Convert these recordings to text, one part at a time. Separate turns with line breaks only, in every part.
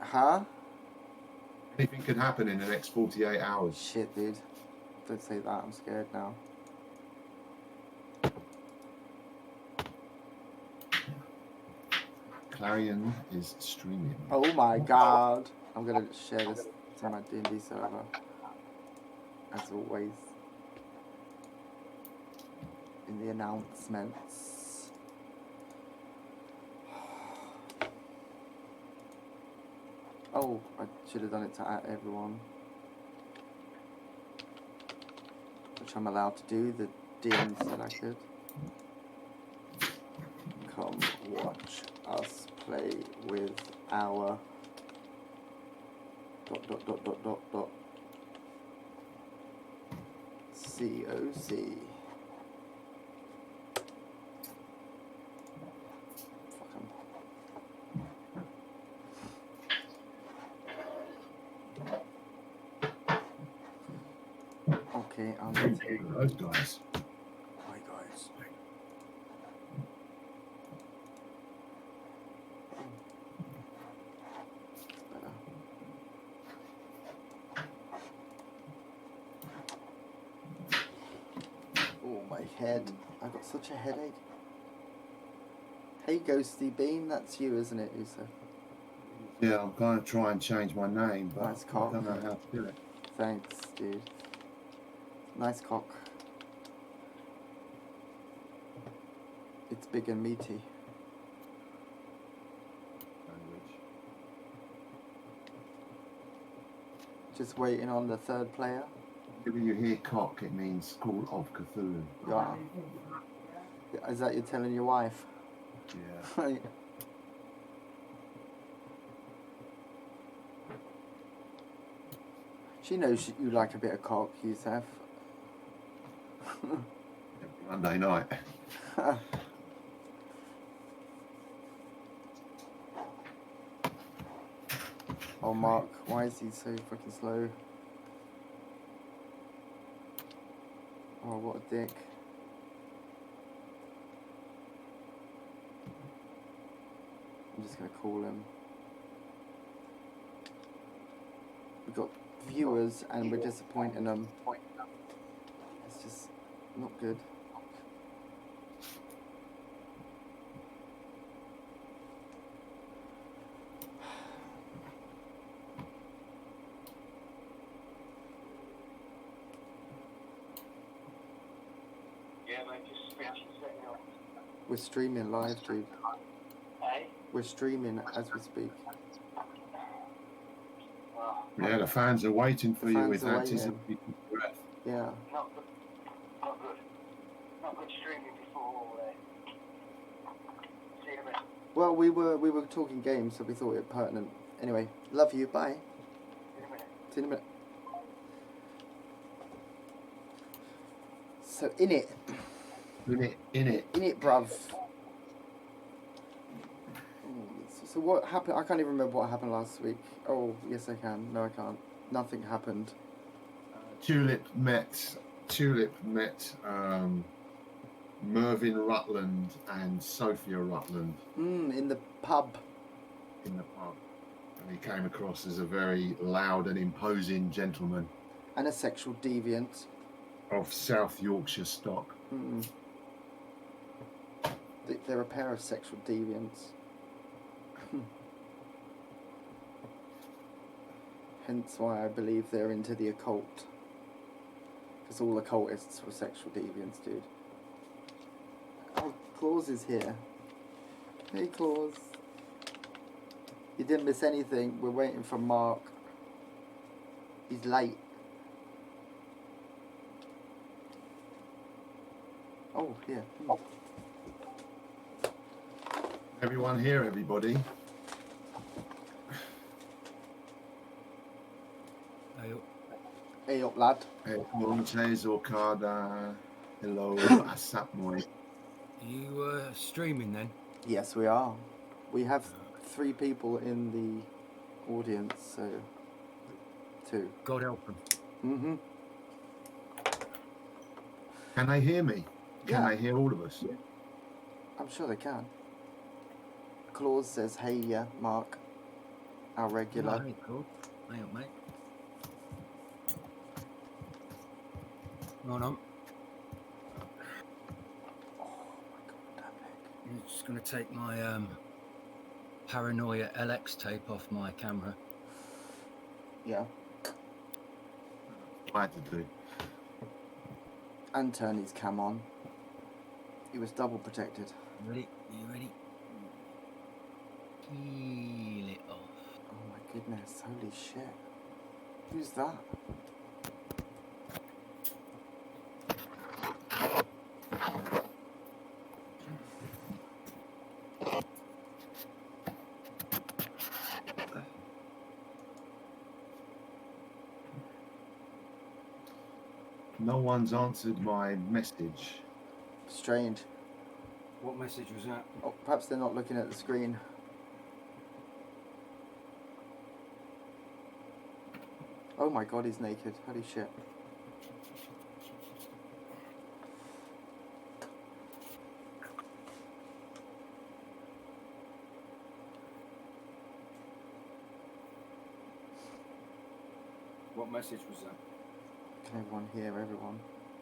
Huh?
Anything could happen in the next 48 hours.
Shit, dude. Don't say that. I'm scared now.
Clarion is streaming.
Oh my god. I'm gonna share this to my D&D server. As always. In the announcements. Oh, I should have done it to everyone. Which I'm allowed to do. The DM said I could. Come watch us play with our ... COC. Fuck 'em. Okay, I'll
Those guys.
Hi guys. Better. Oh, my head. I got such a headache. Hey, Ghosty Bean, that's you, isn't it, Yusuf?
Yeah, I'm going to try and change my name, but
Nice
I
cock.
don't know how to do it.
Thanks, dude. Nice cock. It's big and meaty. Just waiting on the third player.
If you hear cock, it means School of Cthulhu.
Yeah. Is that you're telling your wife?
Yeah.
She knows you like a bit of cock, Yusuf.
Monday night.
Oh, Mark, why is he so fucking slow? Oh, what a dick. I'm just going to call him. We've got viewers and we're disappointing them. It's just not good. We're streaming live, dude. We're streaming as we speak.
Yeah, the fans are waiting for you with
Fans are
anticipated breath.
Yeah.
Not good. Not good streaming before. See you in a minute.
Well, we were talking games, so we thought it pertinent. Anyway, love you. Bye. See you in a minute. So in it, bruv. So what happened? I can't even remember what happened last week. Oh, yes I can. No, I can't. Nothing happened.
Tulip met Mervyn Rutland and Sophia Rutland.
In the pub.
And he came across as a very loud and imposing gentleman.
And a sexual deviant.
Of South Yorkshire stock.
They're a pair of sexual deviants. Hence why I believe they're into the occult. Because all occultists were sexual deviants, dude. Oh, Claus is here. Hey, Claus. You didn't miss anything. We're waiting for Mark. He's late. Oh, here.
Everyone here, everybody.
Hey up, lad.
Montes Okada. Hello, Asapmoy.
You streaming then?
Yes, we are. We have 3 people in the audience, so 2.
God help them.
Mm-hmm.
Can they hear me? Can
Yeah.
they hear all of us?
I'm sure they can. Claus says, hey, Mark. our regular.
Hey, cool. Hang on, mate. Hold on.
Oh my god, that big.
I'm just going to take my Paranoia LX tape off my camera.
Yeah.
I had to do.
And turn his cam on. He was double protected.
Ready? You ready? Peel it off.
Oh my goodness, holy shit. Who's that?
No one's answered my message.
Strange.
What message was that?
Oh, perhaps they're not looking at the screen. Oh my god, he's naked. Holy shit.
What message was that?
Can everyone hear everyone?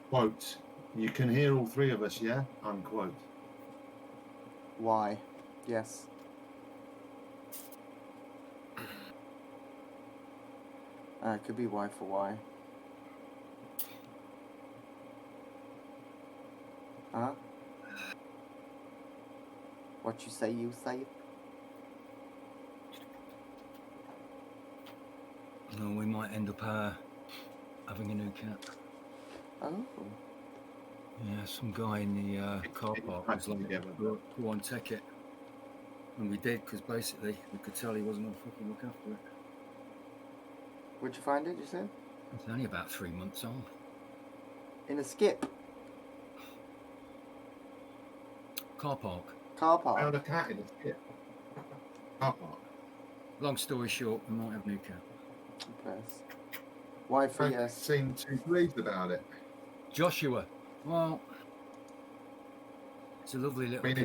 Quote, you can hear all three of us, yeah? Unquote.
Why? Yes. It could be Y for Y. Huh? What you say, you say?
No, we might end up having a new cat.
Oh.
Yeah, some guy in the car park was like, go on, take it. And we did, because basically we could tell he wasn't going to fucking look after it.
Where'd you find it, you said?
It's only about 3 months old.
In a skip.
Car park.
Car
Found
park.
a cat in a skip. Car park.
Long story short, we might have a new cat.
Press. Y for
Frank
yes.
seemed too pleased about it.
Joshua. Well, it's a lovely
I
little
mean,
kid.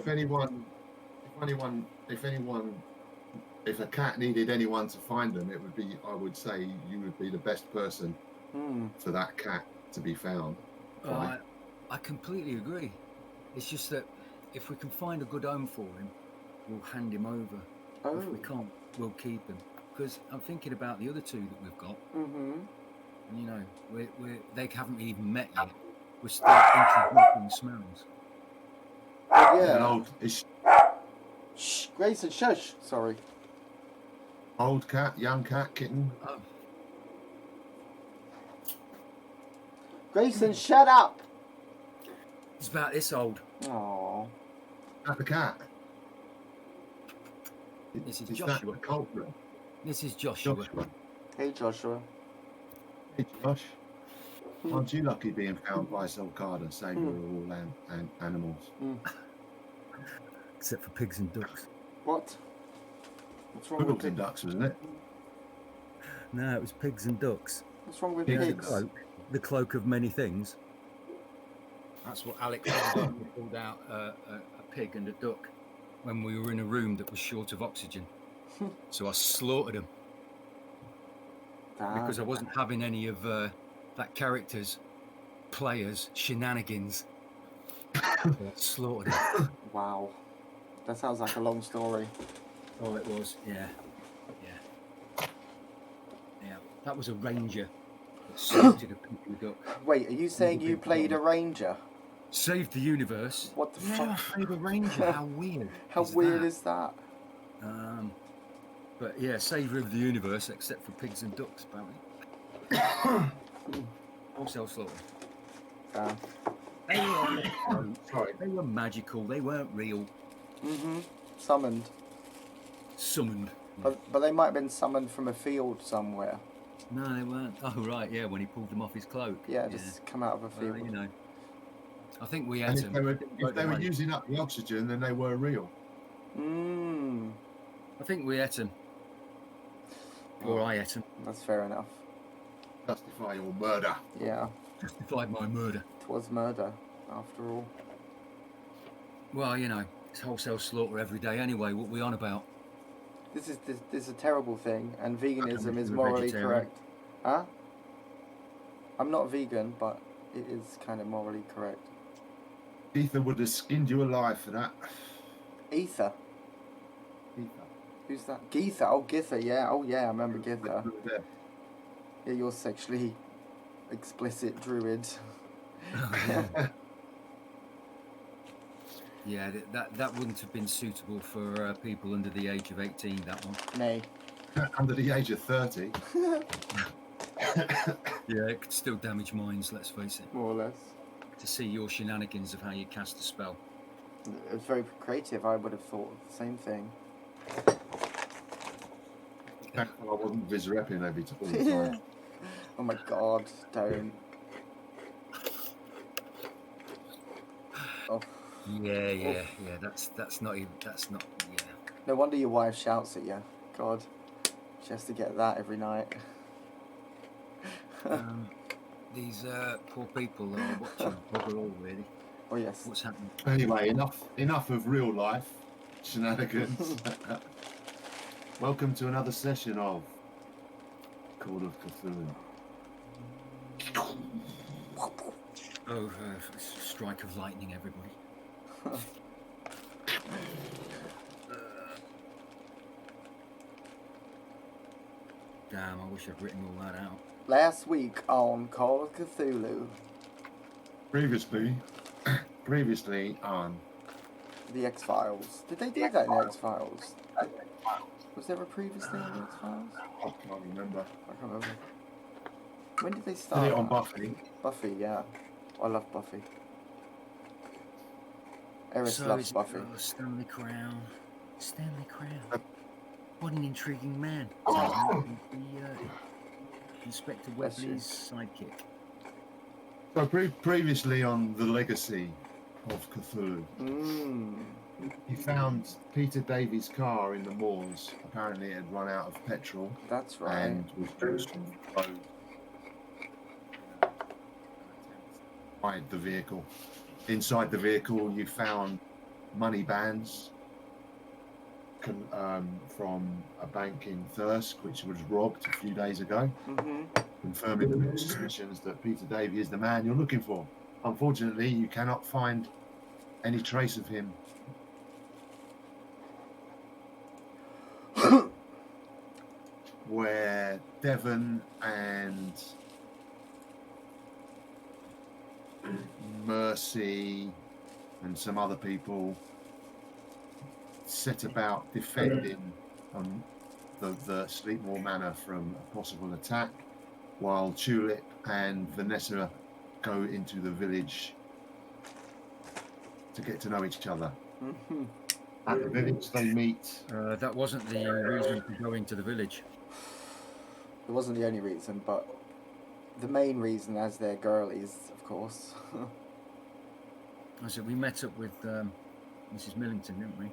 if a cat needed anyone to find them, it would be, I would say, you would be the best person for that cat to be found. Right?
I completely agree. It's just that if we can find a good home for him, we'll hand him over.
Oh.
If we can't, we'll keep him. Because I'm thinking about the other two that we've got.
Mm-hmm.
And, you know, they haven't even met yet. We're still introducing smells.
An
Yeah.
old,
Shh, Grayson, shush. Sorry.
old cat, young cat, kitten.
Oh,
Grayson, shut up.
it's about this old.
Oh.
That's the cat.
This is
Is
Joshua.
that the culprit?
This is Joshua.
Hey, Joshua.
Hey, Josh. Aren't you lucky being found by Sulcada, saviour of all animals?
Except for pigs and ducks.
What? What's wrong
Poodles
with
and
pigs?
ducks, wasn't it?
No, it was pigs and ducks.
What's wrong with
Pigs and
pigs?
ducks.
The cloak of many things. That's what Alex pulled out a pig and a duck when we were in a room that was short of oxygen. So I slaughtered them because I wasn't having any of that character's players' shenanigans. So I slaughtered them.
Wow. That sounds like a long story.
Oh, it was, yeah. That was a ranger that slaughtered a pig and a duck.
Wait, are you saying you played a ranger?
Saved the universe.
What the
Yeah, I
fuck?
played a ranger. How weird.
How weird is that?
But yeah, saviour of the universe, except for pigs and ducks, apparently. Also slaughtered. They were magical. They weren't real.
Summoned.
Summoned.
But they might have been summoned from a field somewhere.
No, they weren't. Oh, right, yeah, when he pulled them off his cloak.
Yeah, just come out of a field.
Well, you know. I think we
And
ate
if
them.
they were using up the oxygen, then they were real.
I think we ate them. Or I ate them.
That's fair enough.
Justify your murder.
Yeah,
Justified my murder.
it was murder, after all.
Well, you know, it's wholesale slaughter every day anyway. What we on about?
This is a terrible thing, and veganism is
you're a
morally
vegetarian.
correct. Huh? I'm not vegan, but it is kind of morally correct.
Ether would have skinned you alive for that.
Ether.
Ether.
Who's that? Geether. Oh, Gither. Yeah. Oh, yeah. I remember Gither.
Yeah.
Yeah, you're sexually explicit druid.
Yeah, that wouldn't have been suitable for people under the age of 18, that one.
Nay.
Under the age of 30.
Yeah, it could still damage minds, let's face it.
More or less.
To see your shenanigans of how you cast a spell.
It's very creative. I would have thought the same thing.
I wasn't vis-repping all the time.
Oh my god, don't. Oh.
Yeah. That's not. Yeah.
No wonder your wife shouts at you. God, she has to get that every night.
These poor people are watching bugger all, really.
Oh yes.
What's happening?
Anyway, enough of real life shenanigans. Welcome to another session of Call of Cthulhu.
Oh, strike of lightning, everybody. Damn, I wish I'd written all that out.
Last week on Call of Cthulhu.
Previously on
The X-Files. Did they do that in the X-Files? Was there a previously in the X-Files?
I can't remember.
I can't remember. When did they
Did
start?
it on Buffy.
Buffy, yeah. I love Buffy. Eris
So
loves Buffy.
Stanley Crown. What an intriguing man. Inspector
Bless you.
Webley's sidekick.
So previously on The Legacy of Cthulhu, he found Peter Davies' car in the moors. Apparently it had run out of petrol.
That's right.
And was just on the road. Inside the vehicle. Inside the vehicle you found money bands from a bank in Thirsk, which was robbed a few days ago, confirming the suspicions that Peter Davey is the man you're looking for. Unfortunately, you cannot find any trace of him. Where Devon and Mercy and some other people set about defending the Sleepmore Manor from a possible attack, while Tulip and Vanessa go into the village to get to know each other. At the village they meet.
That wasn't the reason for going to the village.
It wasn't the only reason, but the main reason, as they're girlies, of course.
I said we met up with Mrs. Millington, didn't we?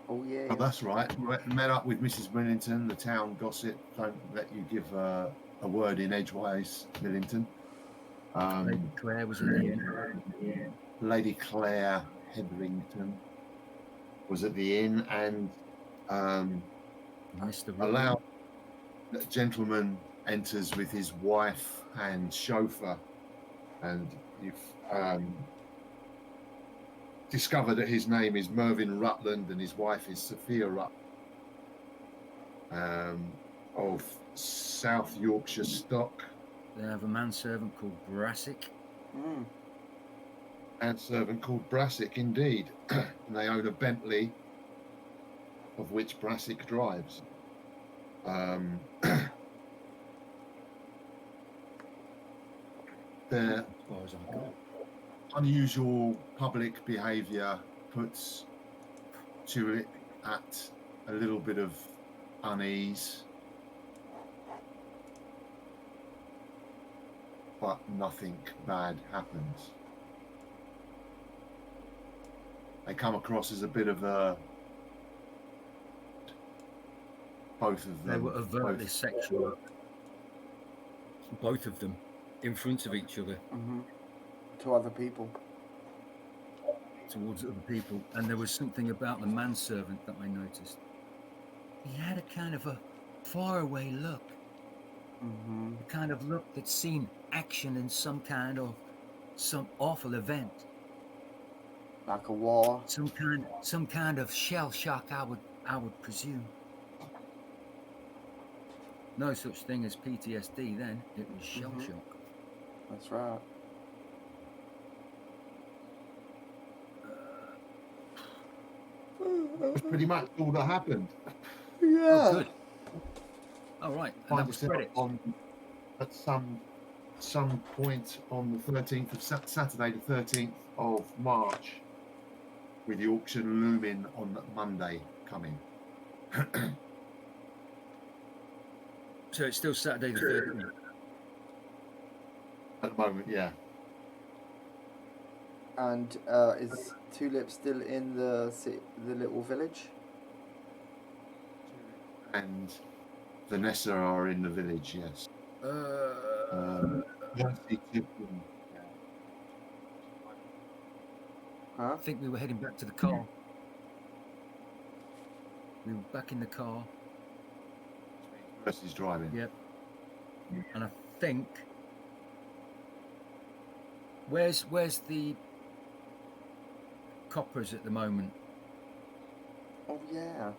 Oh yeah.
Oh, that's right. We met up with Mrs. Millington, the town gossip. Don't let you give a word in edgewise, Millington.
Lady Claire was in the inn.
Lady Claire Hetherington was at the inn, and
Mr.
allowed a gentleman enters with his wife and chauffeur, and you've discovered that his name is Mervyn Rutland and his wife is Sophia Rutland, of South Yorkshire stock.
They have a manservant called Brassic.
And servant called Brassic, indeed. And they own a Bentley, of which Brassic drives. Their
As far as I got.
unusual public behaviour puts Tulip at a little bit of unease, but nothing bad happens. They come across as a bit of a... Both of them.
They were overtly
both-
sexual. Both of them, in front of each other,
To other people.
towards other people. And there was something about the manservant that I noticed. he had a kind of a faraway look,
Mm-hmm.
a kind of look that's seen action in some awful event,
Like a war.
some kind of shell shock. I would presume. No such thing as PTSD then. It was shell
Mhm.
shock.
That's right.
That's pretty much all that happened.
Yeah.
Oh, good. All right, and that
Find
was
yourself
credits.
on at some point on the 13th of Saturday, the 13th of March, with the auction looming on Monday coming.
So it's still Saturday the 13th.
At the moment, yeah.
And is Tulip still in the little village?
And Vanessa are in the village, yes. Percy took them.
Huh?
I think we were heading back to the car. We were back in the car.
Percy's driving.
Yep. And I think where's the coppers at the moment?
Oh yeah,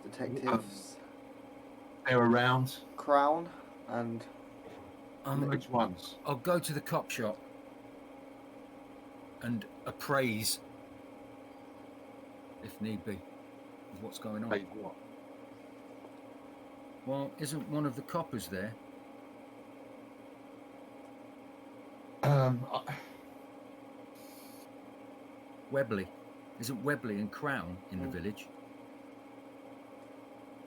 detectives
They're around.
Crown and
Which ones?
I'll go to the cop shop and appraise, if need be, of what's going on.
Hey, what?
Well, isn't one of the coppers there? Webley. Isn't Webley and Crown in the village?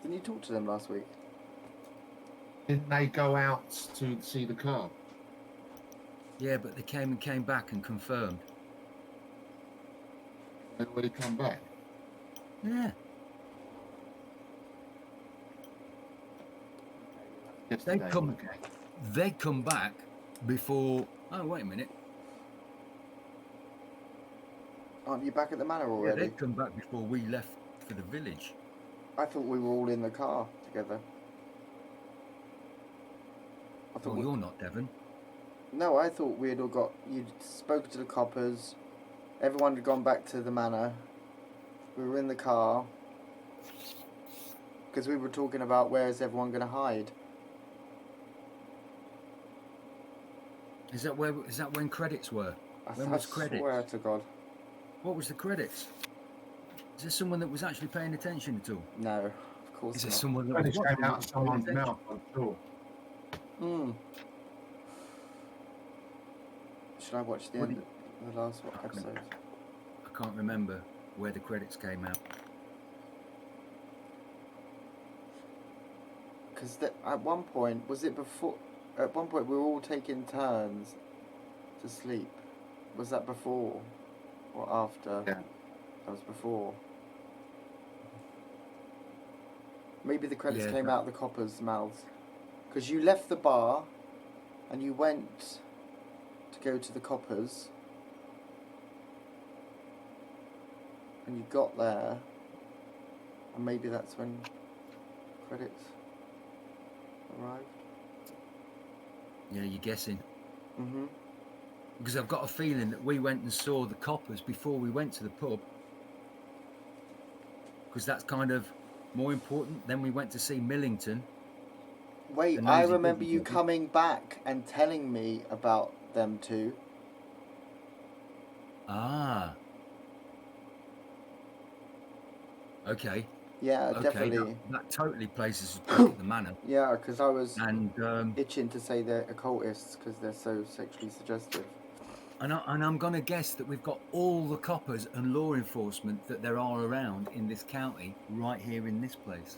didn't you talk to them last week?
Didn't they go out to see the car?
Yeah, but they came back and confirmed.
They already come back.
Yeah.
Yesterday.
They come back before. Oh, wait a minute.
Aren't you back at the manor
Yeah,
already?
they come back before we left for the village.
I thought we were all in the car together. I thought
Well, you're not, Devon.
No, I thought we'd all got. You'd spoken to the coppers. Everyone had gone back to the manor. We were in the car because we were talking about where is everyone going to hide.
Is that when credits were? When
I
was credits?
swear to God.
What was the credits? Is there someone that was actually paying attention at all?
No, of course
Is there
not.
someone that
It
was
came
watching
out of
that
someone's
paying attention?
mouth, I'm sure.
Should I watch the
What
end of the last episode?
I can't remember where the credits came out.
Because at one point, was it before? At one point, we were all taking turns to sleep. Was that before or after?
Yeah.
That was before. Maybe the credits
Yeah,
came
that-
out of the coppers' mouths. Because you left the bar and you went to go to the coppers. And you got there. And maybe that's when credits arrived.
Yeah, you're guessing.
Mm-hmm.
Because I've got a feeling that we went and saw the coppers before we went to the pub. Because that's kind of more important. Then we went to see Millington.
Wait,
The
I
nosy
remember you
busybody.
coming back and telling me about them two.
Ah. Okay.
Yeah,
Okay.
definitely.
That totally places us back at the manor.
Yeah, because I was
And
itching to say they're occultists because they're so sexually suggestive.
I'm going to guess that we've got all the coppers and law enforcement that there are around in this county right here in this place.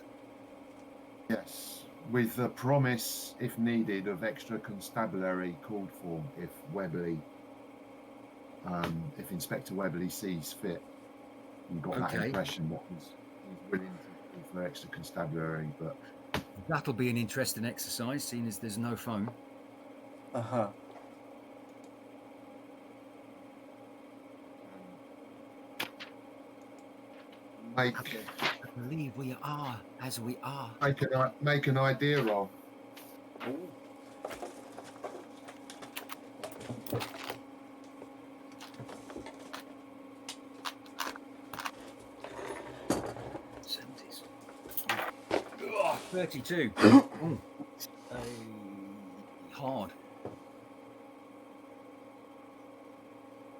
Yes. With the promise, if needed, of extra constabulary called for if Webley, if Inspector Webley sees fit. You got that
Okay.
impression that he's willing to do for extra constabulary, but
That'll be an interesting exercise, seeing as there's no phone.
Uh-huh.
make
believe we are as we are.
Make an idea roll.
Ooh.
'70s. 32. Ooh. Hard.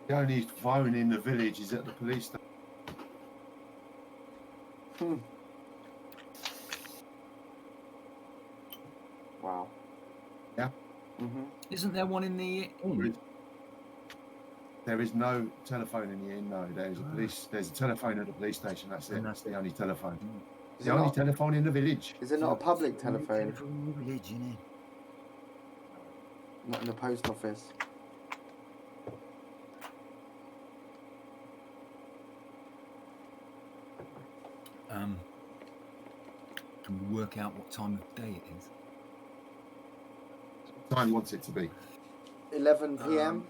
The only phone in the village is at the police station.
Wow.
Yeah.
Isn't there one in the inn?
There is no telephone in the inn. No, there's a police. There's a telephone at the police station. That's it.
And
That's the only telephone.
Is
The
it
only
not-
telephone in the village.
Is it not a public telephone?
Telephone in the village, innit?
Not in the post office.
Can we work out what time of day it is?
Time wants it to be.
11 p.m.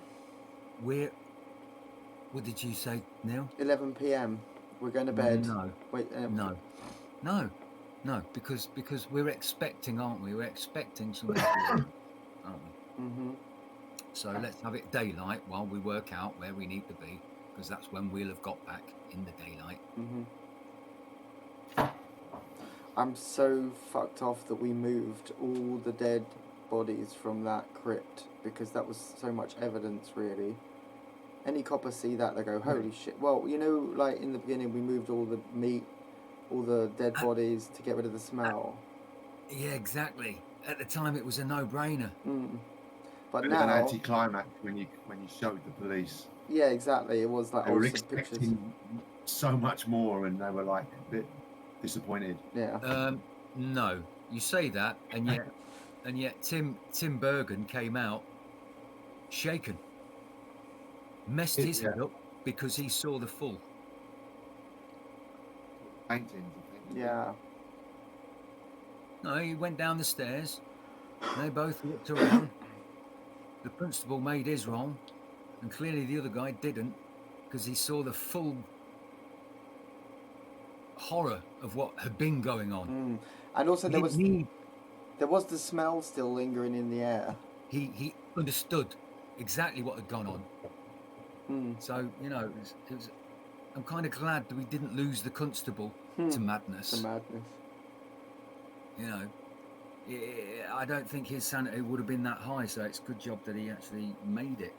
What did you say, Neil?
11 p.m. We're going to bed.
No.
Wait.
No. Because we're expecting, aren't we? We're expecting something, aren't we?
Mm-hmm.
So let's have it daylight while we work out where we need to be, because that's when we'll have got back in the daylight.
Mm-hmm. I'm so fucked off that we moved all the dead bodies from that crypt, because that was so much evidence, really. Any copper see that, they go, holy shit. Well, you know, like in the beginning we moved all the meat, all the dead bodies to get rid of the smell.
Yeah, exactly. At the time it was a no-brainer.
But
It was an anti-climax when you showed the police.
Yeah, exactly. It was like
They were
awesome pictures.
expecting so much more, and they were like a bit disappointed.
Yeah.
No, you say that, and yet Tim Bergen came out shaken, messed his head up because he saw the full.
Paintings, I think.
Yeah.
No, he went down the stairs. They both looked around. The constable made his wrong, and clearly the other guy didn't, because he saw the full horror of what had been going on.
And also there was the smell still lingering in the air.
He understood exactly what had gone on. So, you know, it was I'm kind of glad that we didn't lose the constable to madness.
To madness.
You know, I don't think his sanity would have been that high, so it's a good job that he actually made it.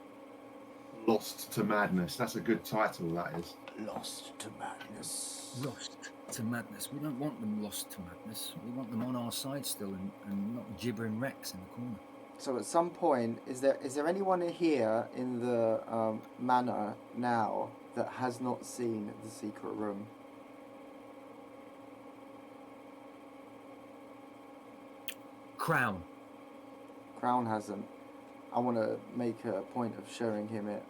Lost to Madness. That's a good title, that is.
Lost to madness.
Lost to madness. We don't want them lost to madness. We want them on our side still and not gibbering wrecks in the corner.
So at some point, is there anyone here in the manor now that has not seen the secret room?
Crown
hasn't. I want to make a point of showing him it.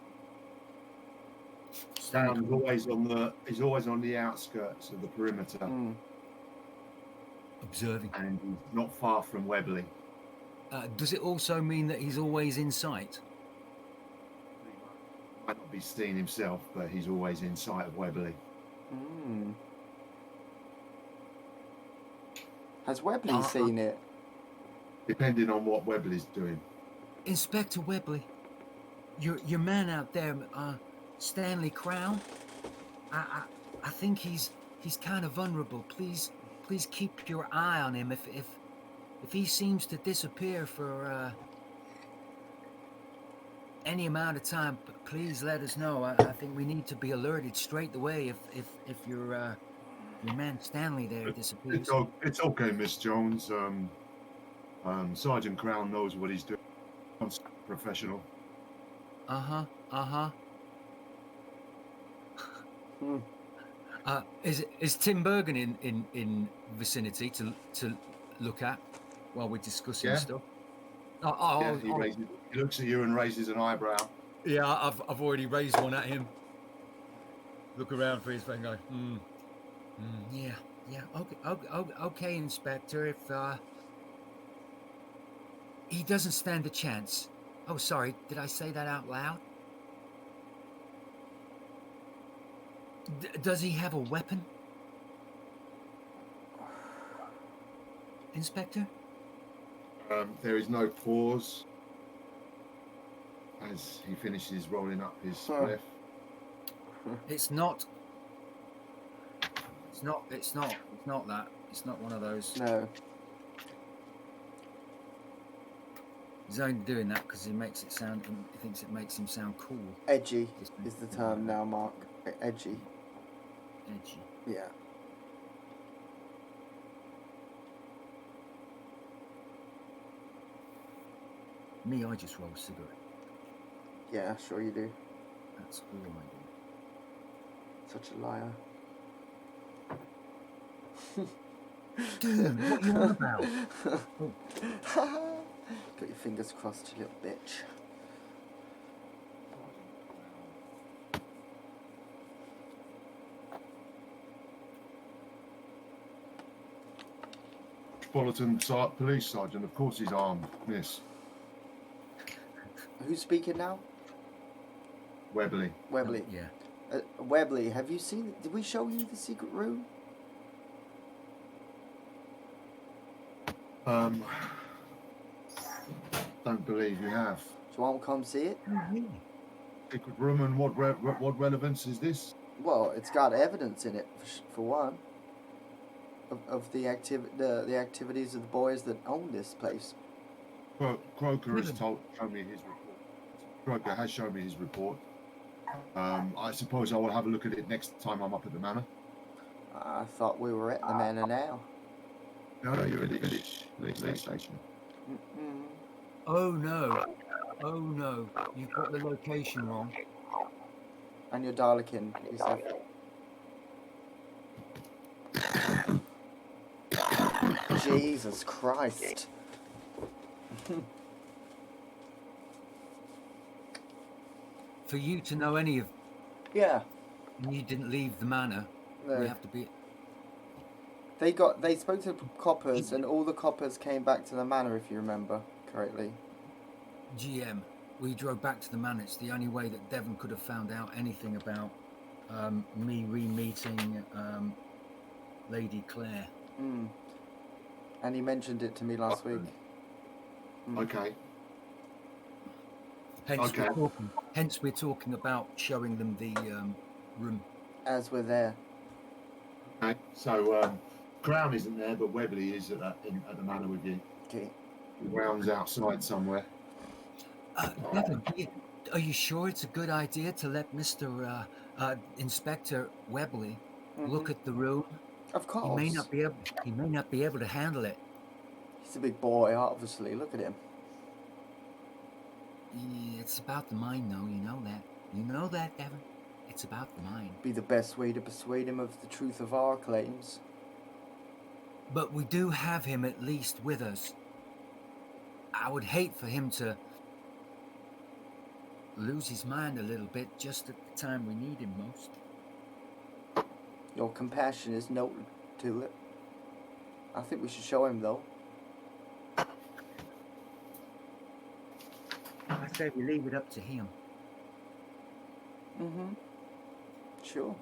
Stan is always on the outskirts of the perimeter,
observing,
and he's not far from Webley.
Does it also mean that he's always in sight?
He might not be seen himself, but he's always in sight of Webley.
Has Webley seen it?
Depending on what Webley's doing.
Inspector Webley, your man out there, Stanley Crown. I think he's kind of vulnerable. Please keep your eye on him. If he seems to disappear for any amount of time, please let us know. I think we need to be alerted straight away if your man Stanley there disappears.
It's okay, Miss Jones. Sergeant Crown knows what he's doing. I'm professional.
Is Tim Bergen in vicinity to look at while we're discussing stuff?
He looks at you and raises an eyebrow.
Yeah, I've already raised one at him. Look around for his face, going, yeah. Okay, Inspector. If he doesn't stand a chance. Oh, sorry, did I say that out loud? Does he have a weapon? Inspector?
There is no pause as he finishes rolling up his spliff.
It's not that. It's not one of those.
No.
He's only doing that because he thinks it makes him sound cool.
Edgy is the term now, Mark. Edgy.
Edgy.
Yeah.
Me, I just roll a cigarette.
Yeah, sure you do.
That's all I do.
Such a liar.
Dude, what are you on about?
Got your fingers crossed, you little bitch.
Metropolitan Police Sergeant, of course he's armed, miss.
Who's speaking now?
Webley.
Webley.
Yeah.
Webley, have you seen... Did we show you the secret room?
Don't believe you have.
Do you want to come see it?
Secret room, and what relevance is this?
Well, it's got evidence in it, for one. Of the activities of the boys that own this place.
Croker has shown me his report. Croker has shown me his report. I suppose I will have a look at it next time I'm up at the manor.
I thought we were at the manor now.
No, you're at the village police station.
Mm-mm.
Oh no, you've got the location wrong.
And your Darlikin, you said. Jesus Christ.
For you to know any of...
Yeah.
You didn't leave the manor.
No.
We have to be...
They spoke to the coppers, and all the coppers came back to the manor, if you remember correctly.
GM, we drove back to the manor. It's the only way that Devon could have found out anything about me re-meeting Lady Claire.
Mm. And he mentioned it to me last week. Mm.
Okay.
Hence we're talking about showing them the room.
As we're there.
Okay. So Crown isn't there, but Webley is at the manor with you.
Okay.
Round's outside somewhere.
Devon, are you sure it's a good idea to let Mr. Inspector Webley look at the room?
Of course.
He may not be able to handle it.
He's a big boy, obviously. Look at him.
Yeah, it's about the mind, though. You know that. You know that, Devon. It's about the mind.
Be the best way to persuade him of the truth of our claims.
But we do have him at least with us. I would hate for him to lose his mind a little bit just at the time we need him most.
Your compassion is noted, Tulip. I think we should show him, though.
I say we leave it up to him.
Mm-hmm. Sure.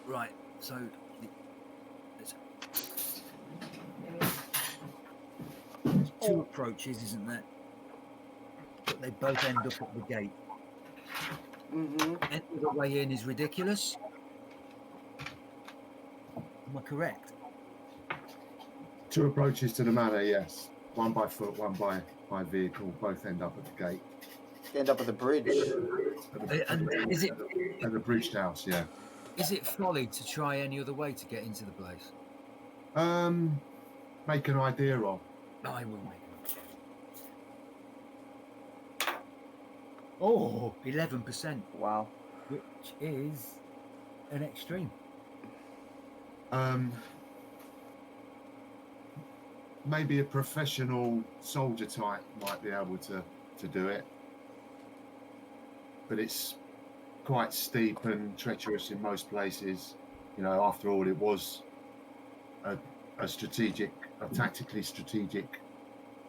Right, so there's two approaches, isn't there? But they both end up at the gate.
Mm-hmm.
Any other way in is ridiculous. Am I correct?
Two approaches to the manor, yes. One by foot, one by vehicle. Both end up at the gate.
End up at the bridge.
At the bridge house, yeah.
Is it folly to try any other way to get into the place?
Make an idea of.
I will make it. Oh, 11%.
Wow.
Which is an extreme.
Maybe a professional soldier type might be able to do it. But it's quite steep and treacherous in most places. You know, after all, it was a tactically strategic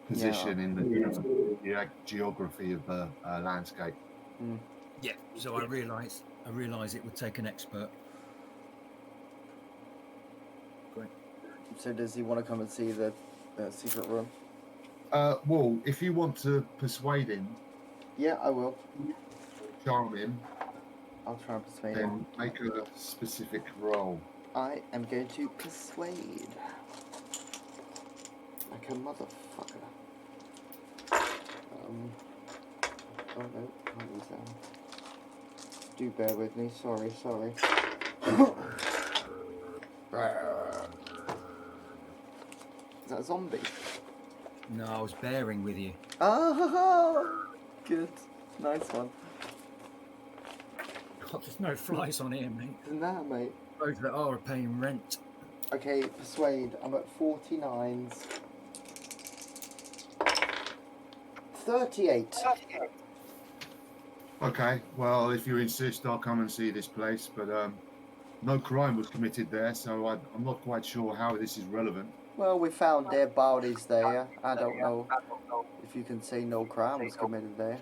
position in the geography of the landscape.
Yeah. So I realise it would take an expert. Great.
So does he want to come and see the secret room?
Well, if you want to persuade him,
Yeah, I will.
charm him,
I'll try and persuade him.
then make a specific roll.
I am going to persuade. Like a motherfucker. Oh no, what was that? Do bear with me, sorry. Is that a zombie?
No, I was bearing with you.
Oh, good. Nice one.
God, there's no flies on here, mate.
Isn't that, mate?
Those that are paying rent.
Okay, persuade. I'm at 49s. 38.
Okay, well, if you insist, I'll come and see this place, but no crime was committed there, so I'm not quite sure how this is relevant.
Well, we found dead bodies there. I don't know if you can say no crime was committed there.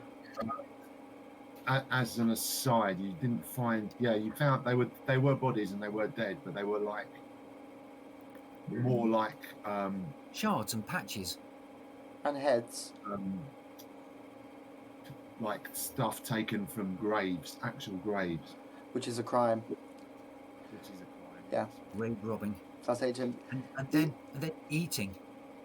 As an aside, you didn't find... Yeah, you found they were bodies and they were dead, but they were like... more like...
Shards and patches.
And heads.
Like stuff taken from graves, actual graves.
Which is a crime.
Which is a crime.
Yeah.
Grave robbing.
So I say to him...
And then eating.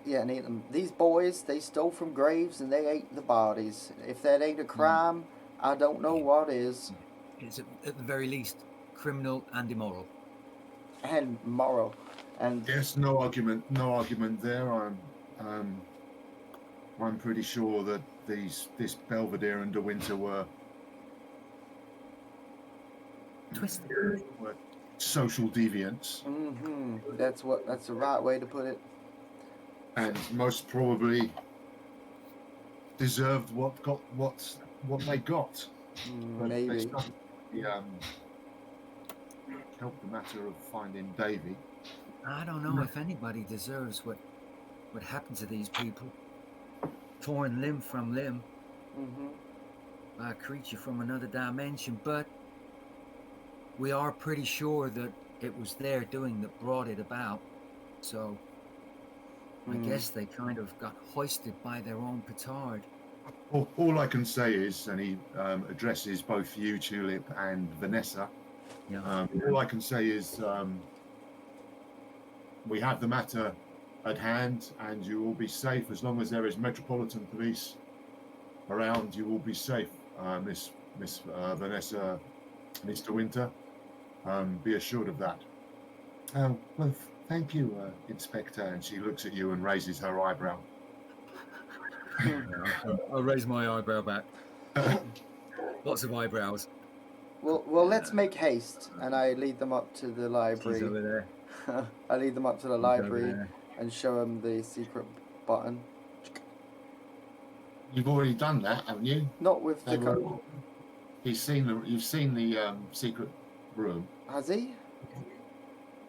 Yeah, and eat them. These boys, they stole from graves and they ate the bodies. If that ain't a crime, I don't know what is.
It's at the very least criminal and immoral.
And moral. And
Yes, no argument there. I'm pretty sure that this Belvedere and De Winter were
Twisted.
were social deviants,
that's the right way to put it.
and most probably deserved what they got. But
Maybe.
they started helped the matter of finding Davy.
I don't know if anybody deserves what happened to these people. Torn limb from limb by a creature from another dimension, but we are pretty sure that it was their doing that brought it about. So I guess they kind of got hoisted by their own petard.
All I can say is, and he addresses both you, Tulip, and Vanessa.
Yeah.
All I can say is we have the matter at hand, and you will be safe as long as there is Metropolitan Police around. You will be safe, Miss Vanessa, Mr. Winter. Be assured of that. Well, thank you, Inspector. And she looks at you and raises her eyebrow.
I'll raise my eyebrow back. Lots of eyebrows.
Well, let's make haste, and I lead them up to the
She's
library.
over there.
I lead them up to the
She's
library
over there.
and show them the secret button.
You've already done that, haven't you?
Not with the.
You've seen the secret room.
Has he?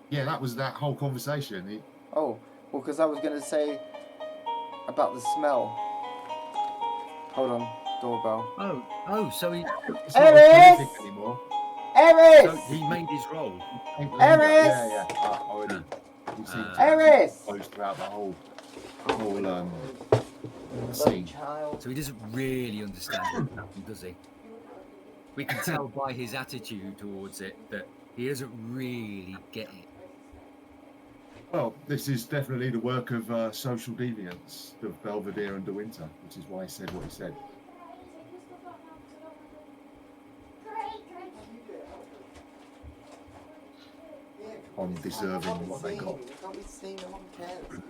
Yeah, that was that whole conversation.
Oh, well, because I was going to say about the smell. Hold on, doorbell.
Oh, so he
It's not horrific anymore.
Eris!
so he made his role.
Eris!
Yeah. Already. You've seen
Eris!
close throughout the whole scene.
Child.
So he doesn't really understand what happened, does he? We can tell by his attitude towards it that he doesn't really get it.
Well, this is definitely the work of social deviants, of Belvedere and De Winter, which is why he said what he said. On deserving what they got.
Can't be seen, no one cares.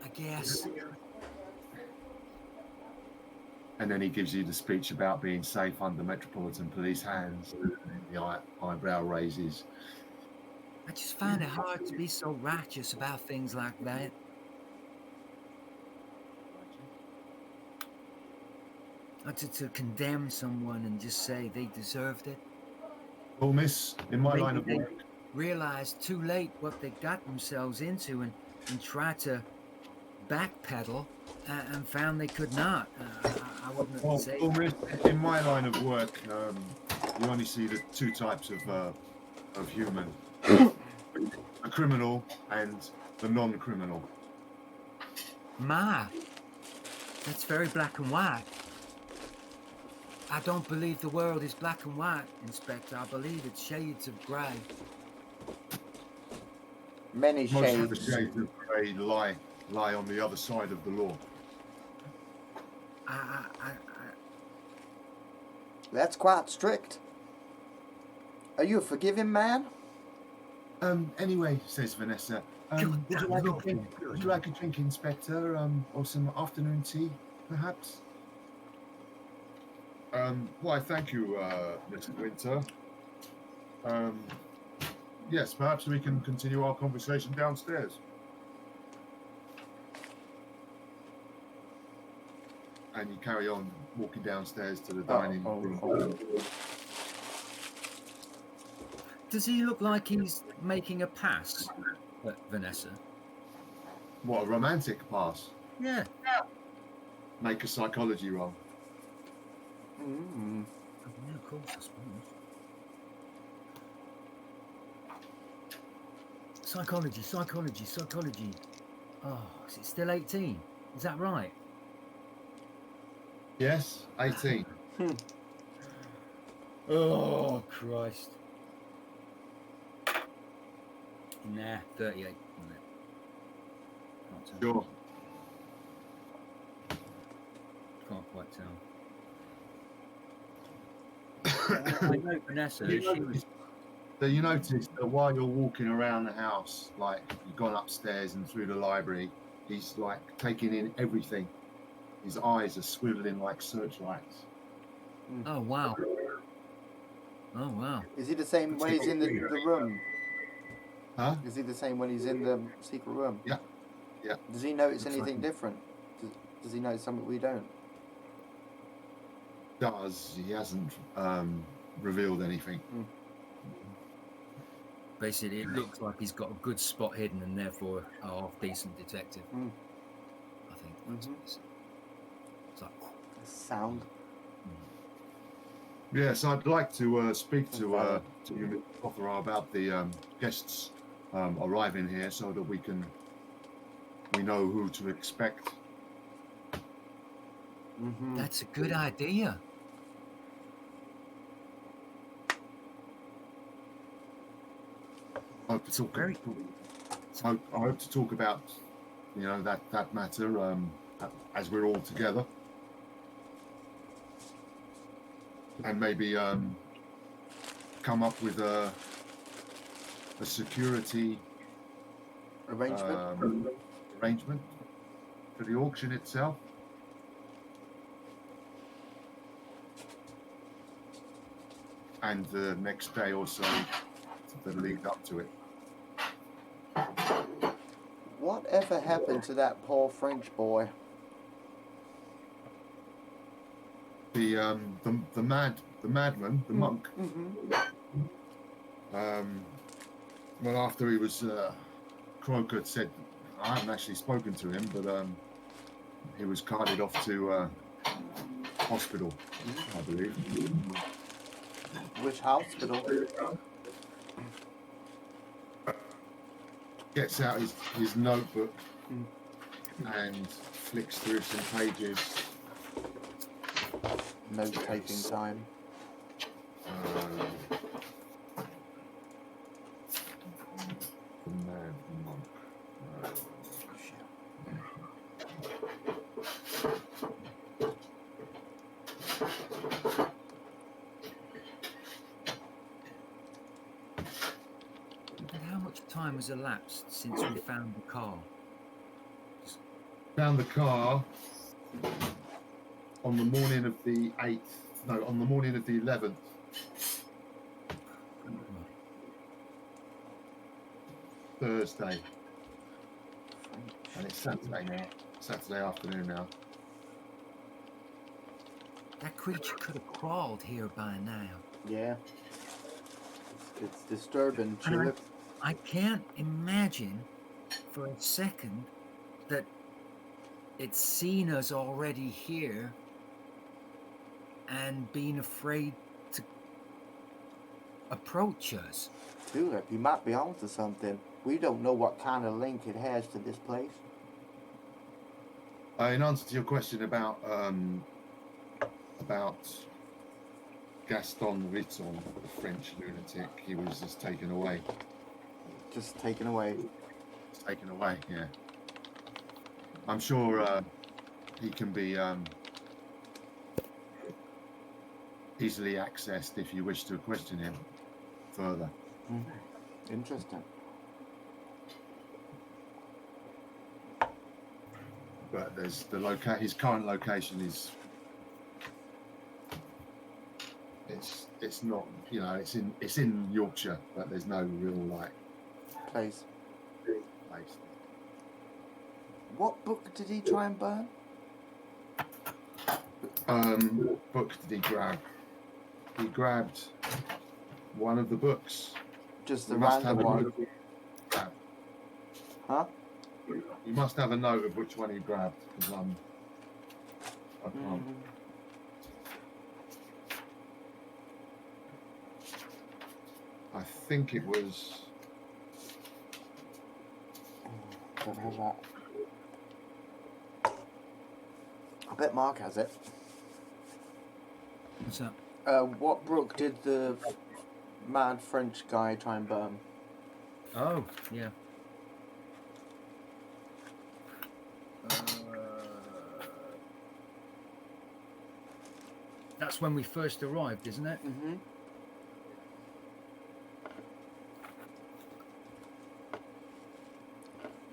I guess.
And then he gives you the speech about being safe under Metropolitan Police hands. And the eyebrow raises.
I just find it hard to be so righteous about things like that. To condemn someone and just say they deserved it.
Well, miss, in my
Maybe
line of
they
work,
realized too late what they got themselves into and tried to backpedal and found they could not. I wouldn't say.
well, miss, in my line of work, you only see the two types of human: the criminal and the non-criminal.
That's very black and white. I don't believe the world is black and white, Inspector. I believe it's shades of grey.
Many
Most of the
shades.
shades of grey lie on the other side of the law.
That's quite strict. Are you a forgiving man?
Anyway, says Vanessa, would you like a drink? Would you like a drink, Inspector? Or some afternoon tea, perhaps? Why, thank you, Mr. Winter. Yes, perhaps we can continue our conversation downstairs. And you carry on walking downstairs to the dining room.
Does he look like he's making a pass at Vanessa?
What, a romantic pass?
Yeah.
Make a psychology roll.
Mm.
Yeah, of course, I suppose. Psychology. Oh, is it still 18? Is that right?
Yes, 18.
Oh, Christ. Nah, 38 on it. Can't tell.
Sure.
Can't quite tell. I know Vanessa.
So you notice that while you're walking around the house, like you've gone upstairs and through the library, he's like taking in everything. His eyes are swiveling like searchlights.
Oh, wow. Oh, wow.
Is he the same when he's in the room?
Huh?
Is he the same when he's in the secret room?
Yeah. Yeah.
Does he notice
Looks
anything
like
different? Does he notice something we don't?
He hasn't revealed anything.
Basically, it looks like he's got a good spot hidden and therefore a half-decent detective. I think. It's like...
Sound.
Yes, I'd like to speak to you, Othra, about the guests arriving here, so that we know who to expect.
That's a good idea.
I hope to talk about, that matter as we're all together, and maybe come up with a security arrangement for the auction itself. And the next day or so that lead up to it.
Whatever happened to that poor French boy?
The madman, the monk. Well, after he was, Croker said, I haven't actually spoken to him, but he was carted off to hospital, I believe.
Which hospital?
Gets out his notebook and flicks through some pages.
Note-taking time.
The mad monk.
How much time has elapsed since we found the car?
Found the car on the morning of the 8th. No, on the morning of the 11th. Thursday. And it's Saturday now. Saturday afternoon now.
That creature could have crawled here by now.
Yeah. It's disturbing,
And
Tulip.
I can't imagine for a second that it's seen us already here and been afraid to approach us.
Tulip, you might be onto something. We don't know what kind of link it has to this place.
In answer to your question about Gaston Ritson, the French lunatic, he was just taken away.
Just taken away.
Taken away, yeah. I'm sure he can be easily accessed if you wish to question him further.
Interesting.
But there's his current location is it's not, you know, it's in Yorkshire, but there's no real
Place.
place.
What book did he try and burn?
Book did he grab? He grabbed one of the books.
Just
You
the
must
random
have a
one.
note.
Huh?
You must have a note of which one he grabbed, because I can't. I think it was.
Don't have that. I bet Mark has it.
What's that?
What book did the mad French guy try and burn?
Oh, yeah. That's when we first arrived, isn't it?
Mm-hmm.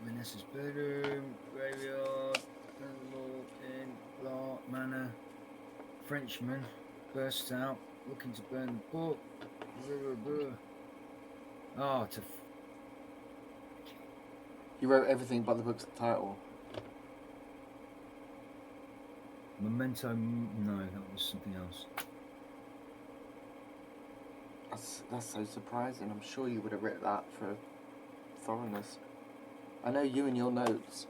Vanessa's bedroom, graveyard, in Blah Manor. Frenchman bursts out, looking to burn the book. Oh,
You wrote everything but the book's title.
Memento. No, that was something else.
That's so surprising. I'm sure you would have written that for thoroughness. I know you and your notes.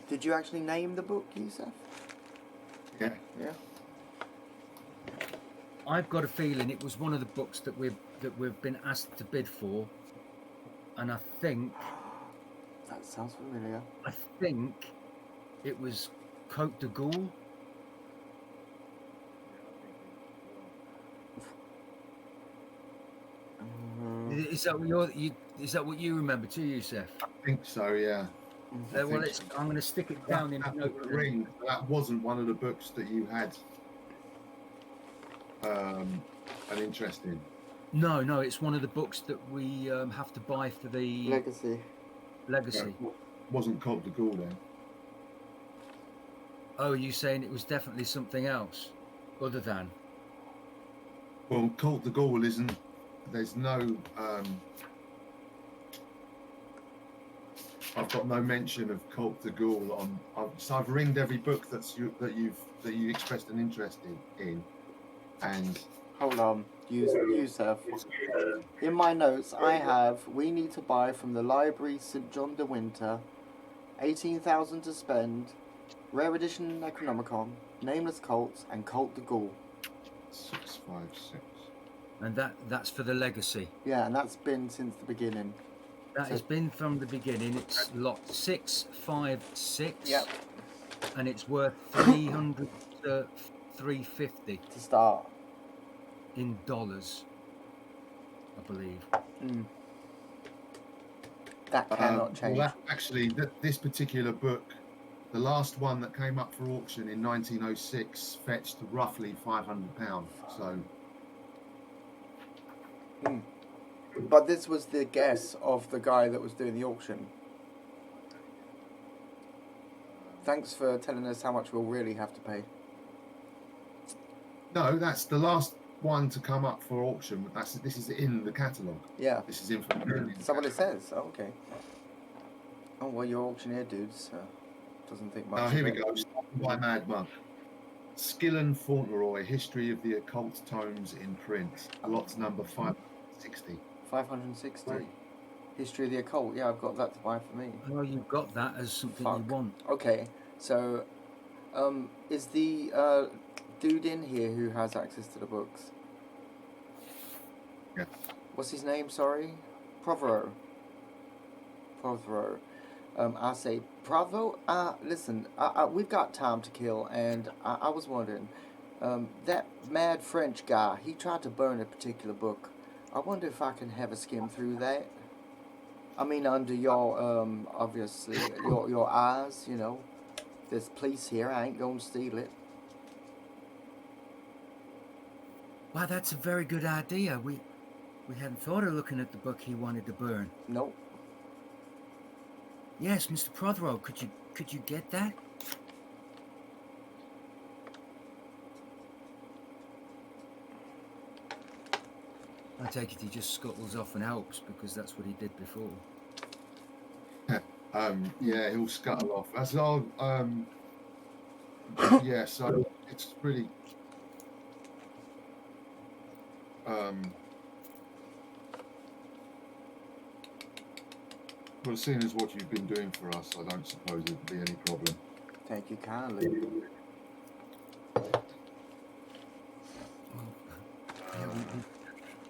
Did you actually name the book, Yusuf?
Yeah.
Yeah.
I've got a feeling it was one of the books that we've been asked to bid for, and I think
That sounds familiar.
It was Côte de Gaulle. Is that what you remember too, Yusuf?
I think so, yeah.
Well, I'm going to stick it down in
that,
note.
ring, that wasn't one of the books that you had an interest in.
No, it's one of the books that we have to buy for the
Legacy.
It wasn't Côte de Gaulle then.
Oh, are you saying it was definitely something else other than?
Well, Côte de Gaulle isn't. There's no. I've got no mention of Côte de Gaulle on. I've ringed every book that you expressed an interest in, and
Hold on, Yusuf. In my notes, I have we need to buy from the library St. John de Winter, 18,000 to spend, rare edition Necronomicon, Nameless Cults, and Côte de Gaulle.
656.
And that's for the legacy.
Yeah, and that's been since the beginning.
That has been from the beginning. It's lot 656.
Yep.
And it's worth 300 to 350
To start.
in dollars, I believe.
That cannot change.
Well, this particular book, the last one that came up for auction in 1906, fetched roughly £500. So.
But this was the guess of the guy that was doing the auction. Thanks for telling us how much we'll really have to pay.
No, that's the last one to come up for auction. This is in the catalogue.
Yeah.
This is in from
Is that what it says? Oh, okay. Oh, well, your auctioneer dudes doesn't think much
Oh, here
of
we
it.
go. By Mad Monk. Skillen Fauntleroy, History of the Occult Tomes in Print, lot number 560.
560. History of the Occult. Yeah, I've got that to buy for me.
Oh, you've got that as something you
Fuck.
want.
Okay, so is the dude in here who has access to the books?
Yeah.
What's his name? Sorry, Prothero. I say, Bravo. Listen, we've got time to kill, and I was wondering, that mad French guy. He tried to burn a particular book. I wonder if I can have a skim through that. I mean, under your obviously your eyes. You know, there's police here. I ain't gonna steal it.
Wow, that's a very good idea. We hadn't thought of looking at the book he wanted to burn.
Nope.
Yes, Mr. Prothero, could you get that? I take it he just scuttles off and helps because that's what he did before.
Yeah, he'll scuttle off. That's all. Yeah, so it's really. Well, seeing as what you've been doing for us, I don't suppose it'd be any problem.
Thank you kindly.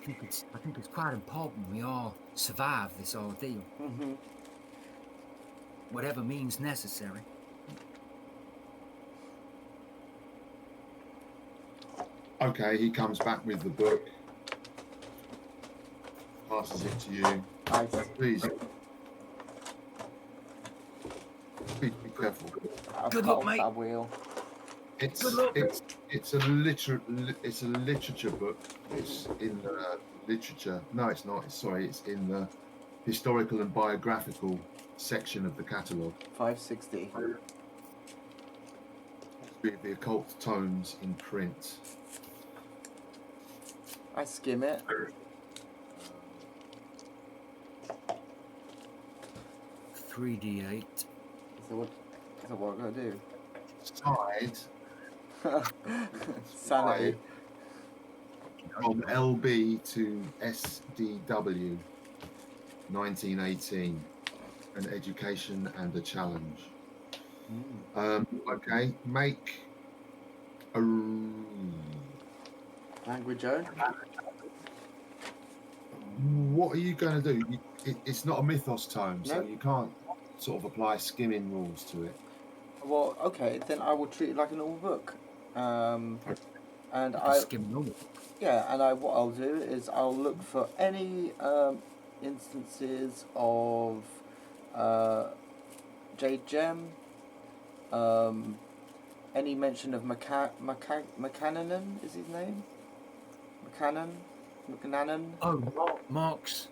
I think it's quite important we all survive this ordeal.
Mm-hmm.
Whatever means necessary.
Okay, he comes back with the book, passes it to you.
Nice.
Please be careful.
Good luck, mate.
I will.
It's
Good luck.
it's a literature book. It's in the literature. No, it's not. It's in the historical and biographical section of the catalogue.
560.
The occult tomes in print.
I skim it.
$3d8.
So what I'm gonna do?
Side
Sanity.
from LB to SDW, 1918, an education and a challenge. Okay, make a
Language own.
What are you going to do? It's not a mythos tome, so
No.
you can't sort of apply skimming rules to it.
Well, okay, then I will treat it like a normal book. And
Skim normal.
what I'll do is I'll look for any instances of Jade Gem, any mention of McCannon is his name? McCannon?
Oh, Mark's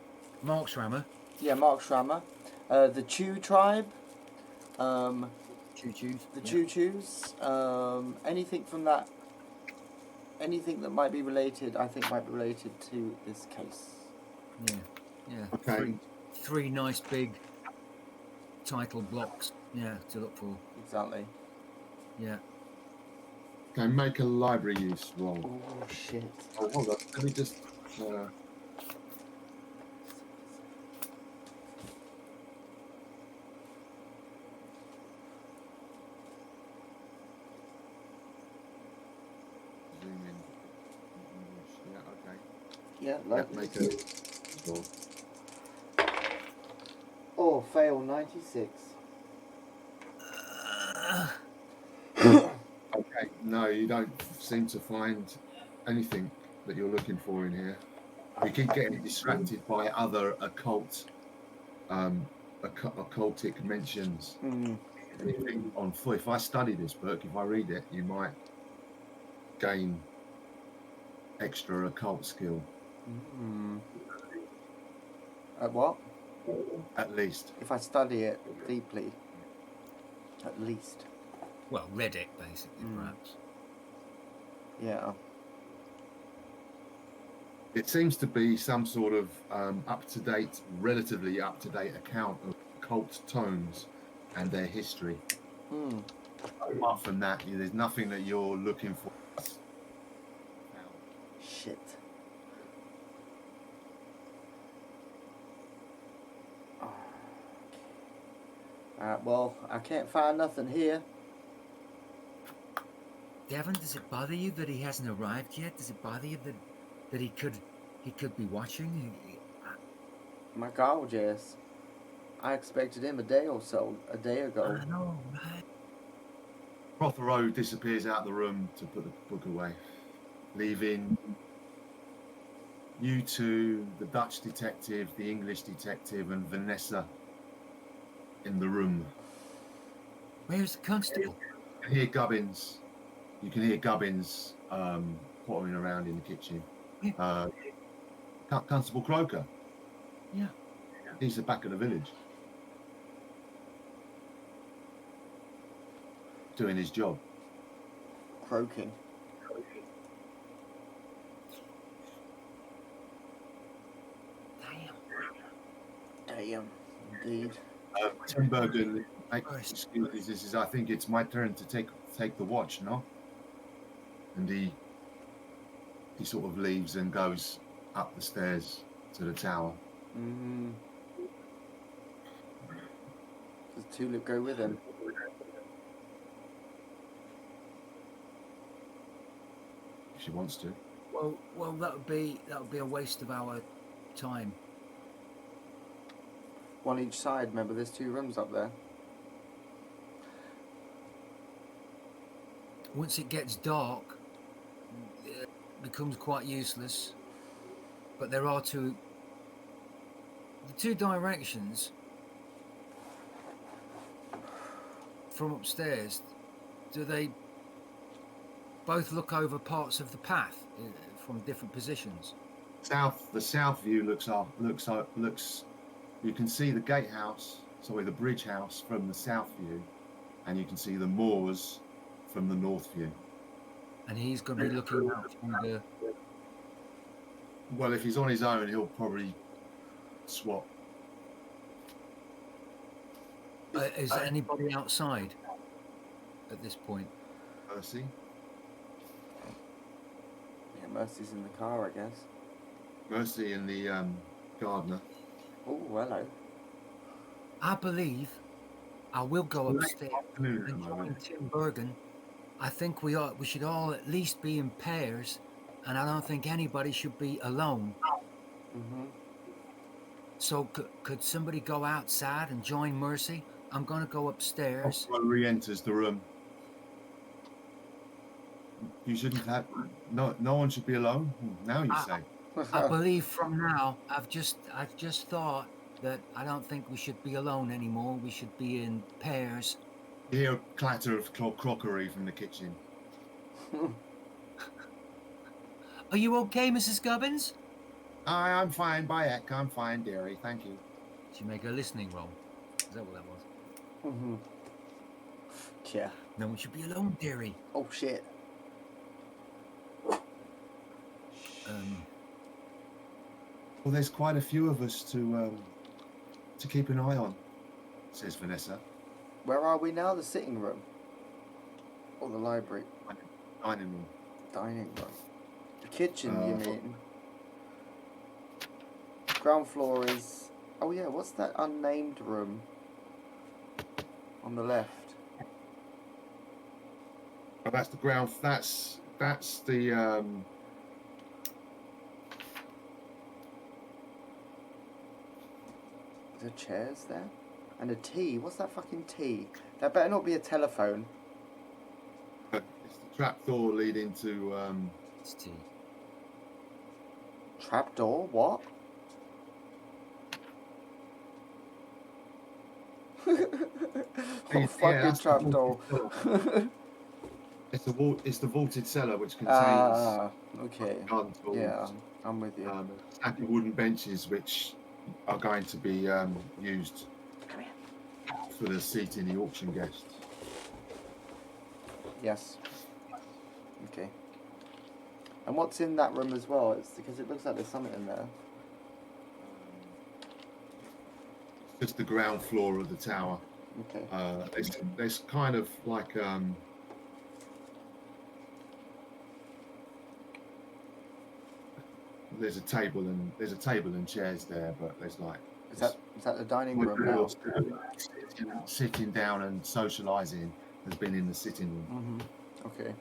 Rammer.
Yeah, Mark Schrammer. The Chew tribe.
Choo-choos.
The Choo-choos. Anything from that. Anything that might be related, I think might be related to this case.
Yeah.
Okay.
Three nice big title blocks. Yeah, to look for.
Exactly.
Yeah.
Okay, make a library use roll.
Oh shit.
Oh, hold on. Let me just. Zoom in. Yeah, okay.
Yeah,
Yeah,
like
make a roll.
Oh, fail 96.
Okay, no, you don't seem to find anything that you're looking for in here. You keep getting distracted by other occultic mentions. Anything on foot. If I study this book, if I read it, you might gain extra occult skill.
At what?
At least.
If I study it deeply. At least.
Well, read it basically, perhaps.
Yeah.
It seems to be some sort of relatively up-to-date account of occult tomes and their history. Apart from that, there's nothing that you're looking for.
Shit. Oh, okay. Well, I can't find nothing here.
Devon, does it bother you that he hasn't arrived yet? Does it bother you that he could be watching?
My God, yes. I expected him a day ago.
I know, right?
Prothero disappears out the room to put the book away, leaving you two, the Dutch detective, the English detective, and Vanessa in the room.
Where's the constable?
You can hear Gubbins. You can hear Gubbins pottering around in the kitchen. Constable Croker.
Yeah.
He's the back of the village. Doing his job.
Croaking. Damn. Indeed.
Tim Bergen, excuses. I think it's my turn to take the watch, no? And he sort of leaves and goes up the stairs to the tower.
Mm-hmm. Does Tulip go with him?
If she wants to.
Well, that would be a waste of our time.
One each side. Remember, there's 2 rooms up there.
Once it gets dark, it becomes quite useless. But there are the 2 directions from upstairs. Do they both look over parts of the path from different positions?
The south view looks. You can see the the bridge house from the south view, and you can see the moors from the north view.
And he's going to be looking out from the...
Well, if he's on his own, he'll probably swap.
Is there anybody outside at this point?
Mercy?
Yeah, Mercy's in the car, I guess.
Mercy and the gardener.
Oh, hello.
I believe I will go upstairs and join Tim Bergen. I think we should all at least be in pairs, and I don't think anybody should be alone.
Mm-hmm.
So could somebody go outside and join Mercy? I'm going to go upstairs.
Re-enters the room. You shouldn't have... No one should be alone. Now you say.
I believe from now, I've just thought that I don't think we should be alone anymore. We should be in pairs.
You hear a clatter of crockery from the kitchen.
Are you okay, Mrs. Gubbins?
I'm fine, Bayek. I'm fine, dearie. Thank you.
Did you make a listening roll? Is that what that was?
Mm-hmm. Yeah.
No one should be alone, dearie.
Oh, shit.
Well, there's quite a few of us to keep an eye on, says Vanessa.
Where are we now? The sitting room? Or the library?
Dining room.
Dining room. The kitchen, you mean? Ground floor is... Oh, yeah, what's that unnamed room? On the left.
Oh, that's the ground... That's the...
Is there chairs there? And a tea. What's that fucking tea? That better not be a telephone.
It's the trapdoor leading to...
It's tea.
Trapdoor? What? Oh, fucking trapdoor.
It's the vaulted cellar which contains...
okay.
Gun tools,
Yeah, I'm with you.
a stack of wooden benches which are going to be used for the seat in the auction guests.
Yes. Okay. And what's in that room as well? It's because it looks like there's something in there.
Just the ground floor of the tower.
Okay.
There's kind of like there's a table and chairs there, but there's like
Is that the dining room now?
Sitting down and socialising has been in the sitting room.
Okay.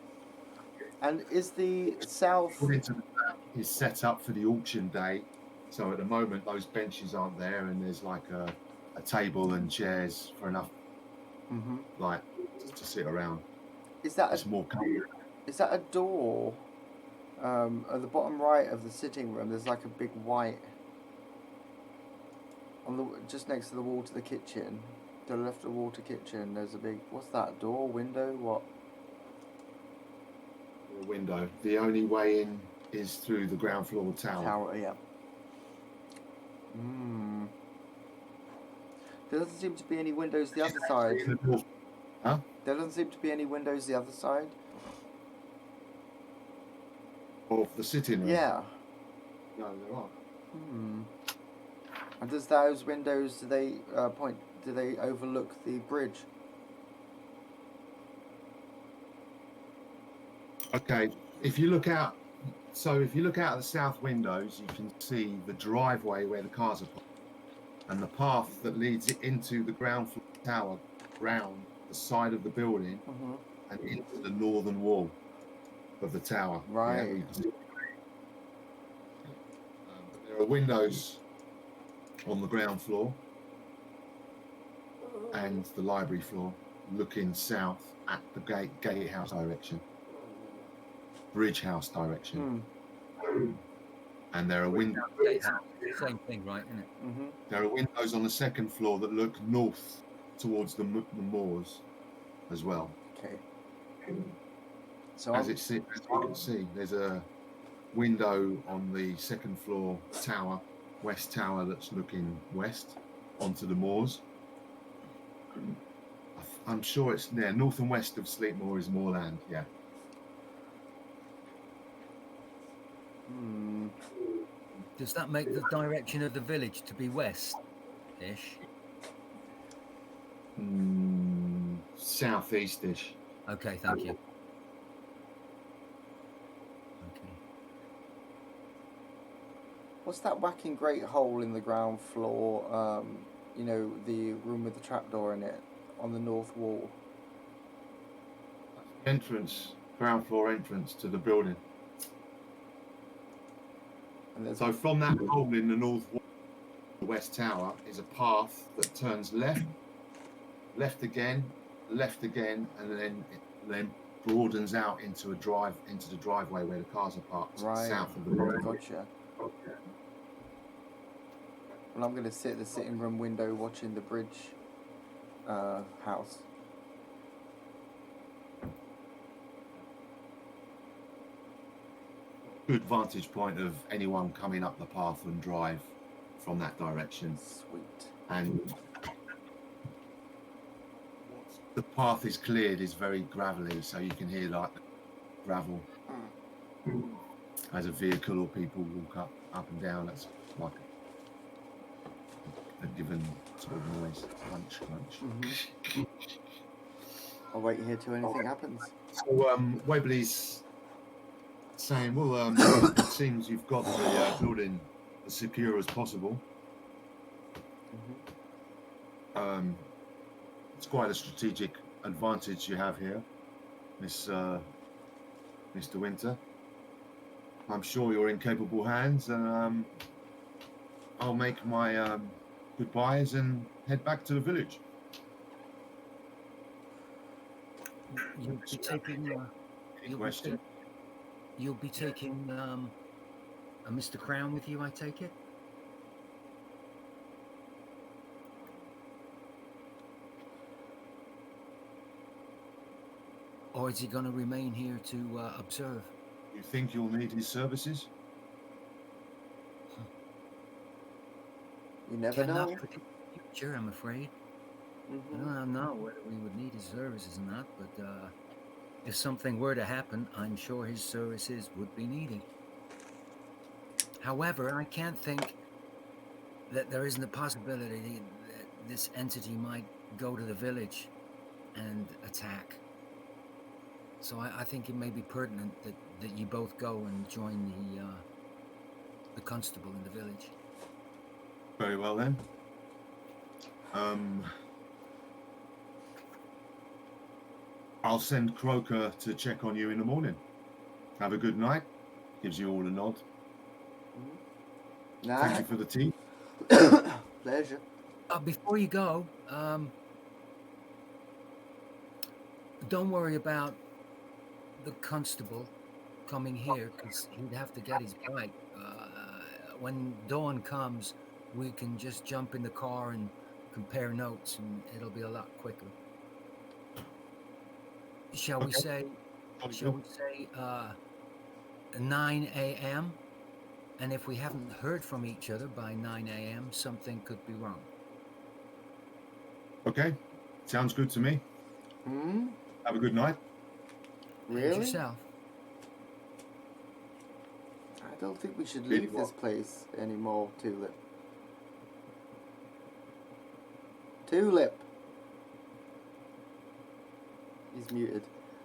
And is the south?
According to the map, is set up for the auction day. So at the moment, those benches aren't there, and there's like a table and chairs for enough, like to sit around.
Is that
It's more comfortable.
Is that a door? At the bottom right of the sitting room, there's like a big white on the just next to the wall to the kitchen. To the left of the wall to kitchen, there's a big. What's that? Door? Window? What?
A window. The only way in is through the ground floor tower.
Tower, yeah. There doesn't seem to be any windows the other side.
Huh?
There doesn't seem to be any windows the other side.
Of the sitting room?
Yeah.
No, there aren't.
And does those windows, do they overlook the bridge?
Okay, if you look out of the south windows, you can see the driveway where the cars are parked, and the path that leads it into the ground floor tower, round the side of the building, and into the northern wall of the tower.
Right.
Yeah, there are windows on the ground floor and the library floor, looking south at the gatehouse direction. Bridge house direction. And there are windows.
Same thing, right, isn't it?
There are windows on the second floor that look north towards the moors as well.
Okay. So
as you can see, there's a window on the second floor tower, west tower, that's looking west onto the moors. I'm sure it's there. North and west of Sleepmoor is moorland. Yeah.
Does that make the direction of the village to be west-ish?
Southeast-ish.
Okay, thank you. Okay.
What's that whacking great hole in the ground floor? The room with the trapdoor in it on the north wall.
Entrance, ground floor entrance to the building.
And
so from that hole in the north wall, the west tower, is a path that turns left again, and then broadens out into the driveway where the cars are parked, south of the building.
Gotcha. Well, I'm going to sit at the sitting room window watching the bridge house.
Good vantage point of anyone coming up the path and drive from that direction.
Sweet.
And the path is cleared is very gravelly, so you can hear like gravel as a vehicle or people walk up and down. That's like a given sort of noise. Crunch.
I'll wait here till anything happens.
So Webley's saying, well, it seems you've got the building as secure as possible. It's quite a strategic advantage you have here, Mr. Winter. I'm sure you're in capable hands, and I'll make my goodbyes and head back to the village.
You'll be taking. You'll be taking a Mr. Crown with you, I take it? Or is he going to remain here to observe?
You think you'll need his services?
You never know.
Cannot predict the future, I'm afraid. I don't know whether we would need his services or not, but if something were to happen, I'm sure his services would be needed. However, I can't think that there isn't a possibility this entity might go to the village and attack. So I think it may be pertinent that you both go and join the constable in the village.
Very well then. I'll send Croker to check on you in the morning. Have a good night. Gives you all a nod. Thank you for the tea.
Pleasure.
Before you go, don't worry about the constable coming here, because he'd have to get his bike. When dawn comes, we can just jump in the car and compare notes, and it'll be a lot quicker. Shall we say 9 a.m.? And if we haven't heard from each other by 9 a.m., something could be wrong.
Okay, sounds good to me. Have a good night.
Really?
And yourself.
I don't think we should leave this place anymore, Tulip. Tulip! He's muted.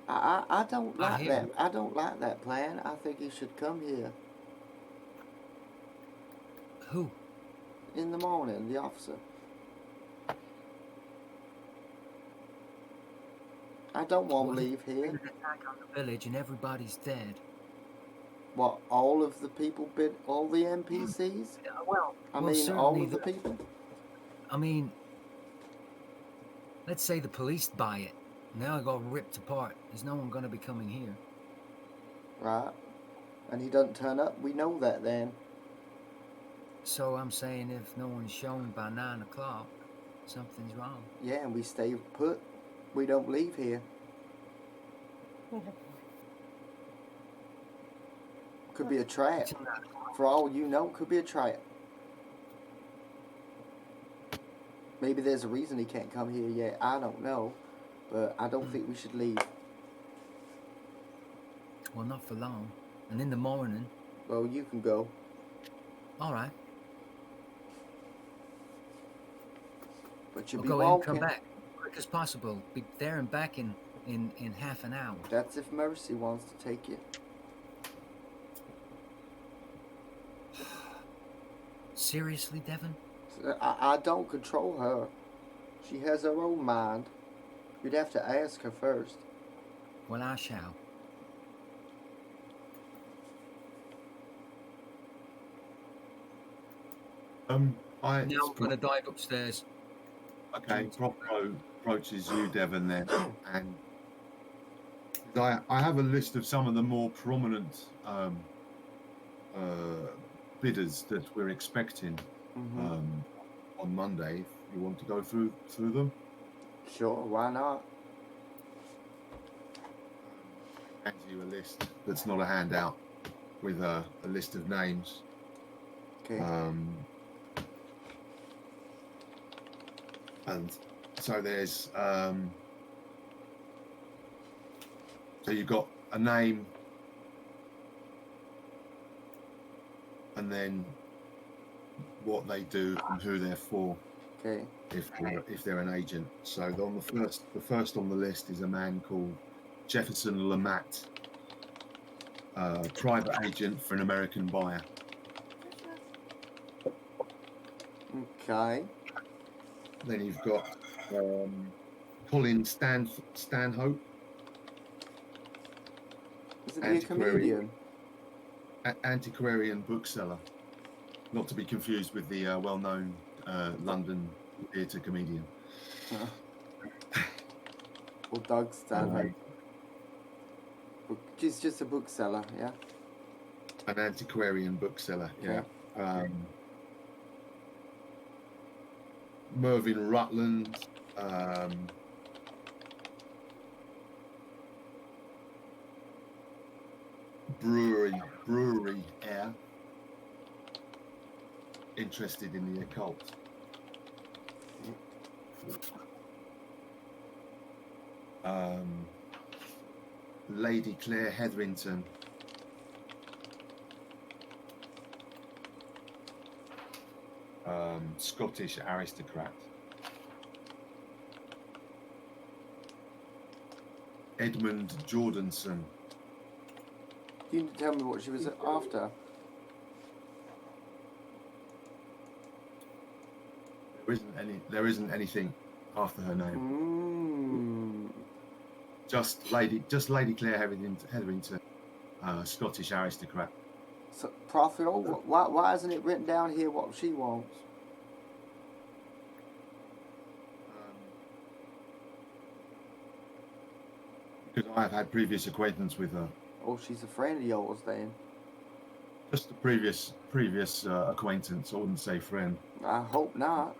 I don't like that. I don't like that plan. I think he should come here.
Who?
In the morning, the officer. I don't want to leave here.
There's an attack on the village and everybody's dead.
What, all of the people, all the NPCs? I mean, all of the people?
I mean, let's say the police buy it. Now it got ripped apart. There's no one going to be coming here.
Right. And he doesn't turn up. We know that then.
So I'm saying if no one's shown by 9 o'clock, something's wrong.
Yeah, and we stay put. We don't leave here. Could be a trap. For all you know, could be a trap. Maybe there's a reason he can't come here yet. I don't know. But I don't think we should leave.
Well, not for long. And in the morning...
Well, you can go.
All right.
But you'll
We'll
be
go
walking.
and come back quick as possible. Be there and back in half an hour.
That's if Mercy wants to take you.
Seriously, Devon?
I don't control her. She has her own mind. You'd have to ask her first.
Well, I shall.
I
Now I'm going to dive upstairs.
Okay, Prothero approaches you, Devon, then, and I have a list of some of the more prominent bidders that we're expecting on Monday. If you want to go through them?
Sure, why not?
Hands you a list that's not a handout with a list of names.
Okay.
And so there's so you've got a name and then what they do and who they're for.
Okay.
If they're an agent. So on the first on the list is a man called Jefferson Lamat, private agent for an American buyer.
Okay.
Then you've got Colin Stanhope.
Isn't he a comedian?
Antiquarian bookseller. Not to be confused with the well-known London theatre comedian.
Well, Doug Stanhope. He's just a bookseller, yeah?
An antiquarian bookseller, yeah. Mervyn Rutland, brewery air, interested in the occult. Lady Claire Hetherington, Scottish aristocrat. Edmund Jordanson.
You need to tell me what she was after.
There isn't anything after her name. Just Lady Claire Hetherington, Scottish aristocrat.
So, Prophet, why isn't it written down here what she wants?
Because I've had previous acquaintance with her.
Oh, she's a friend of yours then.
Just a previous acquaintance. I wouldn't say friend.
I hope not.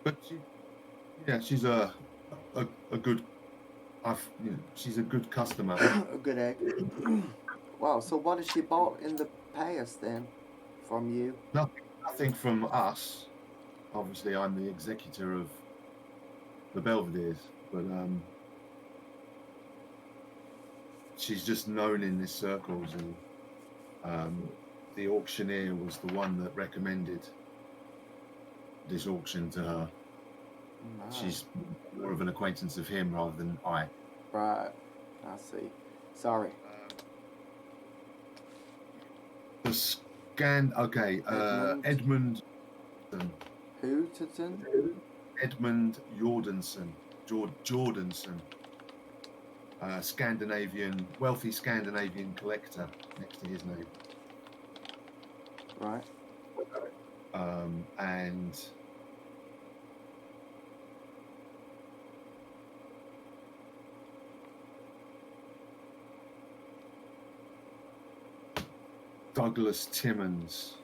But she's a good. She's a good customer.
A good egg. Wow. So what has she bought in the past then, from you?
Nothing from us. Obviously, I'm the executor of the Belvederes, but she's just known in these circles, and the auctioneer was the one that recommended this auction to her.
Right.
She's more of an acquaintance of him rather than I.
Right. I see. Sorry.
Edmund.
Hooterton?
Edmund Jordanson. Jordanson. Wealthy Scandinavian collector next to his name.
Right.
And Douglas Timmons,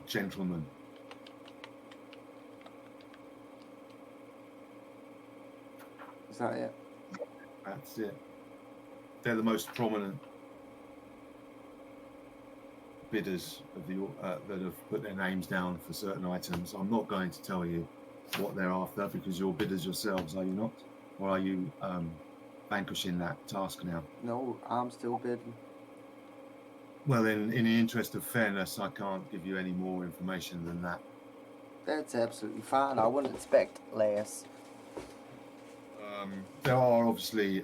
gentleman.
Is that it?
That's it. They're the most prominent bidders of that have put their names down for certain items. I'm not going to tell you what they're after because you're bidders yourselves, are you not? Or are you vanquishing that task now?
No, I'm still bidding.
Well, in the interest of fairness, I can't give you any more information than that.
That's absolutely fine. I wouldn't expect less.
There are obviously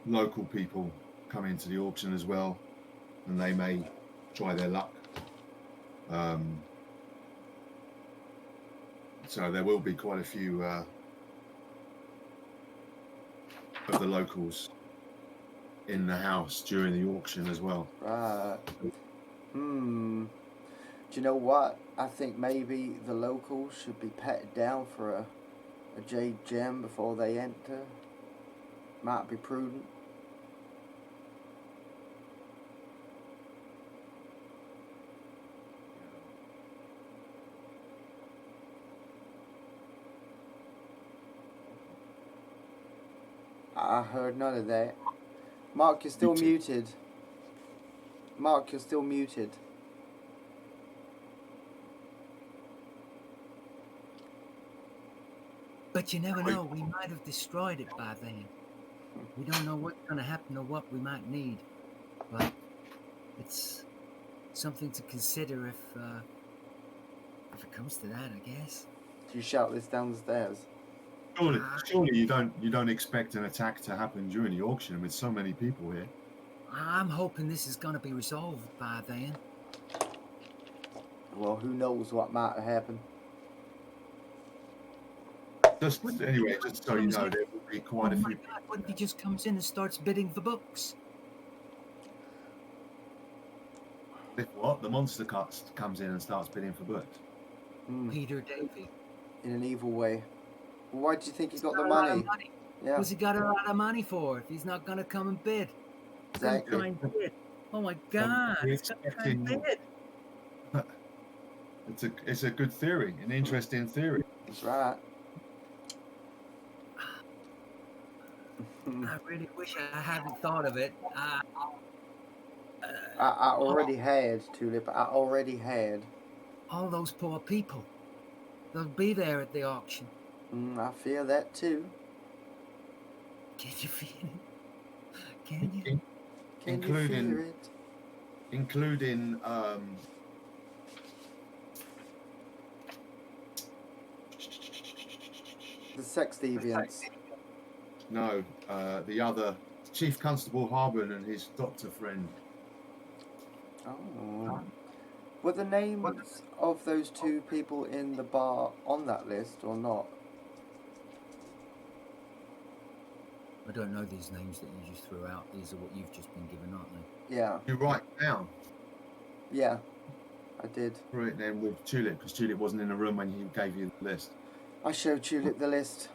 local people coming to the auction as well, and they may try their luck. So there will be quite a few of the locals in the house during the auction as well.
Right. Do you know what? I think maybe the locals should be patted down for a jade gem before they enter. Might be prudent. I heard none of that. Mark, you're still muted. Mark, you're still muted.
But you never know, we might have destroyed it by then. We don't know what's going to happen or what we might need. But it's something to consider if it comes to that, I guess.
Do you shout this down the stairs?
Surely you don't expect an attack to happen during the auction with so many people here.
I'm hoping this is going to be resolved by then.
Well, who knows what might happen.
Just so you know, there will be quite a few.
God, what if he just comes in and starts bidding for books?
If what? The monster comes in and starts bidding for books.
Peter Davy.
In an evil way. Well, why do you think he got the money? Yeah.
What's he got a lot of money for if he's not going to come and bid?
Exactly.
Try and bid. Oh my God! He's going to try and bid.
It's a good theory, an interesting theory.
That's right.
I really wish I hadn't thought of it.
I already had, Tulip. I already had.
All those poor people. They'll be there at the auction.
I feel that too.
Can you feel it? Can you?
Can you feel it?
Including
The sex deviants.
No, the other Chief Constable Harburn and his doctor friend.
Oh. Were the names of those two people in the bar on that list or not?
I don't know these names that you just threw out. These are what you've just been given, aren't they?
Yeah.
You write down.
Yeah, I did.
Threw it then with Tulip because Tulip wasn't in the room when he gave you the list.
I showed Tulip the list.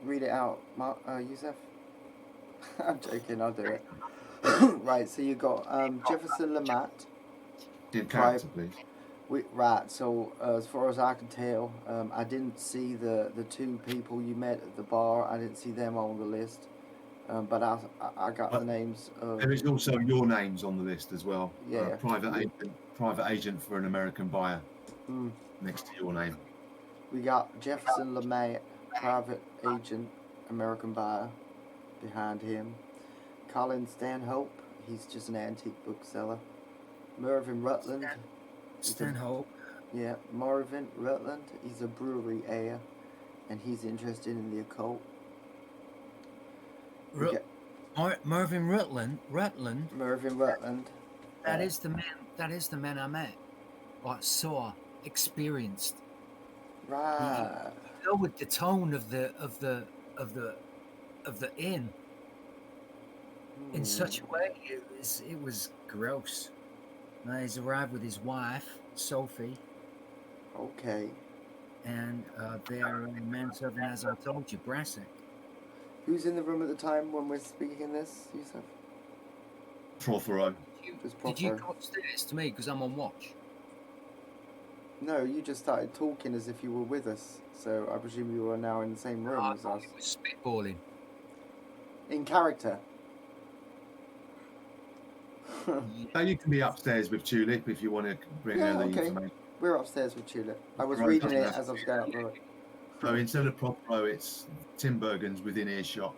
Read it out, Yusef. I'm joking, I'll do it. Right, so you got Jefferson Lamont.
Give character, please.
Right, so as far as I can tell, I didn't see the two people you met at the bar. I didn't see them on the list. But I got the names of...
There is also your names on the list as well.
Yeah.
Private agent for an American buyer.
Mm.
Next to your name.
We got Jefferson Lamont, private agent, American buyer, behind him. Colin Stanhope, he's just an antique bookseller. Mervyn Rutland.
Stanhope.
Yeah, Marvin Rutland, he's a brewery heir, and he's interested in the occult.
Mervyn Rutland.
Mervyn Rutland.
That is the man. That is the man I met. Like saw, experienced.
Right.
You know, with the tone of the inn in such a way, it was gross. He's arrived with his wife, Sophie.
Okay.
And their manservant, as I told you, Brassic.
Who's in the room at the time when we're speaking this, Yusuf?
Prothero.
Did you go upstairs to me because I'm on watch?
No, you just started talking as if you were with us. So I presume you are now in the same room as us.
It was spitballing.
In character.
Now you can be upstairs with Tulip if you want to bring her the information.
We're upstairs with Tulip. I was reading it as I was going up the road.
So instead of Prothero, it's Tim Bergen's within earshot.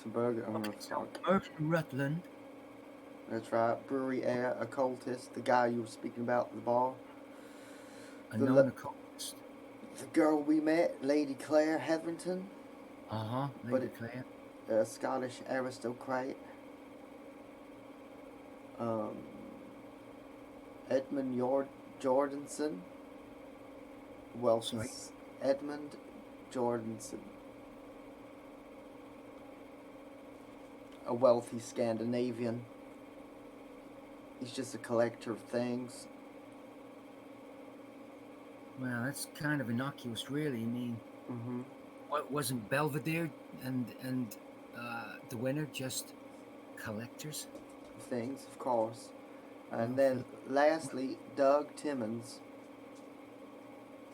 Tim Bergen, oh no, fuck.
Mervyn Rutland.
That's right. Brewery heir, occultist, the guy you were speaking about at the bar.
A known occultist.
The girl we met, Lady Claire Hetherington.
Lady Claire.
A Scottish aristocrat. Edmund Jordanson. Wealthy. Edmund Jordanson. A wealthy Scandinavian. He's just a collector of things.
Well, that's kind of innocuous, really. I mean, what wasn't Belvedere and the winner just collectors?
Things, of course. And then, lastly, Doug Timmons.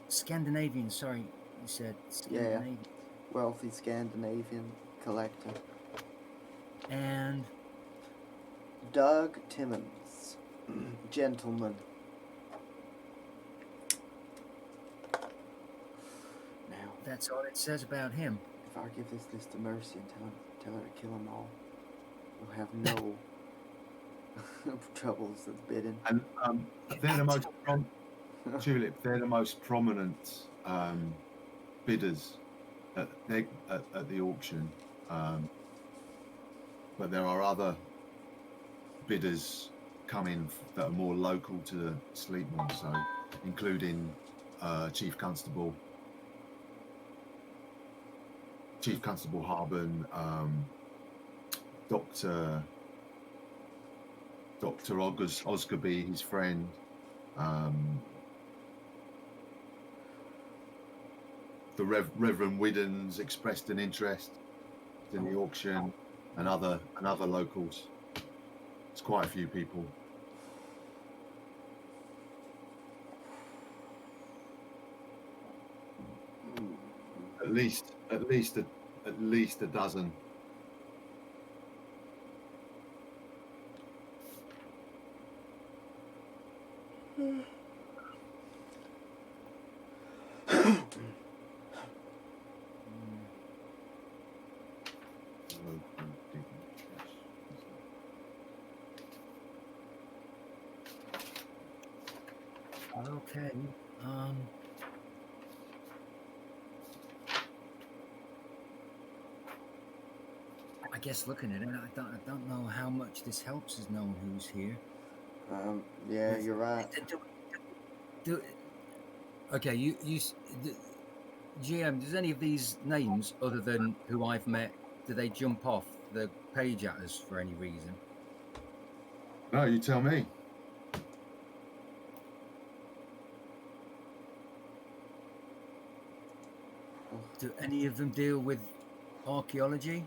Scandinavian, sorry, you said Scandinavian.
Yeah, wealthy Scandinavian collector.
And?
Doug Timmons, gentleman. Now,
that's all it says about him.
If I give this list to Mercy and tell her to kill them all, we'll have no troubles at the bidding.
And they're the most Tulip. They're the most prominent bidders at the auction, but there are other bidders coming that are more local to the Sleepmore, so including Chief Constable Harburn, Dr. Osgerby, his friend, the Reverend Widdens expressed an interest in the auction, and other locals. It's quite a few people. At least a dozen.
Okay. guess looking at it, I don't know how much this helps us knowing who's here.
Yeah, you're right.
Okay, GM, does any of these names, other than who I've met, do they jump off the page at us for any reason?
No, you tell me.
Do any of them deal with archaeology?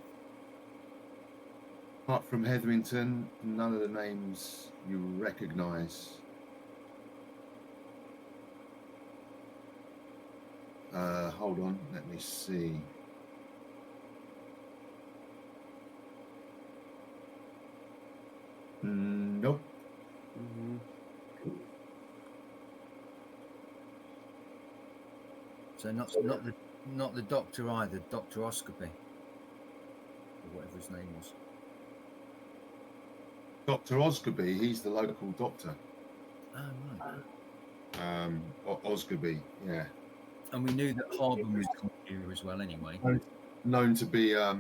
Apart from Hetherington, none of the names you recognise. Hold on, let me see. Nope.
Mm-hmm.
So not the doctor either, Dr. Oscopy, or whatever his name was.
Dr. Osgoby, he's the local doctor.
Oh, right.
Osgoby, yeah.
And we knew that Harbour was here as well anyway.
Known to be a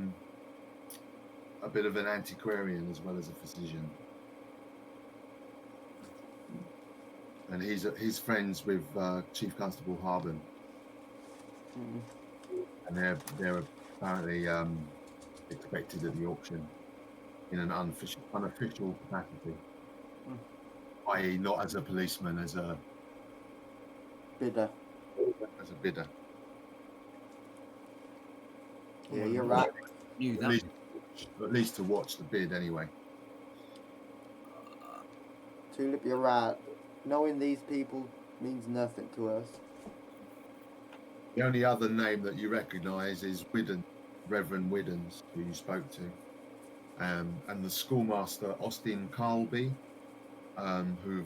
bit of an antiquarian as well as a physician. And he's friends with Chief Constable Harbin. And they're apparently expected at the auction in an unofficial capacity, i.e., not as a policeman, as a
Bidder.
As a bidder.
Yeah, you're right.
Knew that.
At least to watch the bid anyway.
Tulip, you're right. Knowing these people means nothing to us.
The only other name that you recognise is Whiddon, Reverend Whiddons, who you spoke to, and the schoolmaster Austin Carlby, who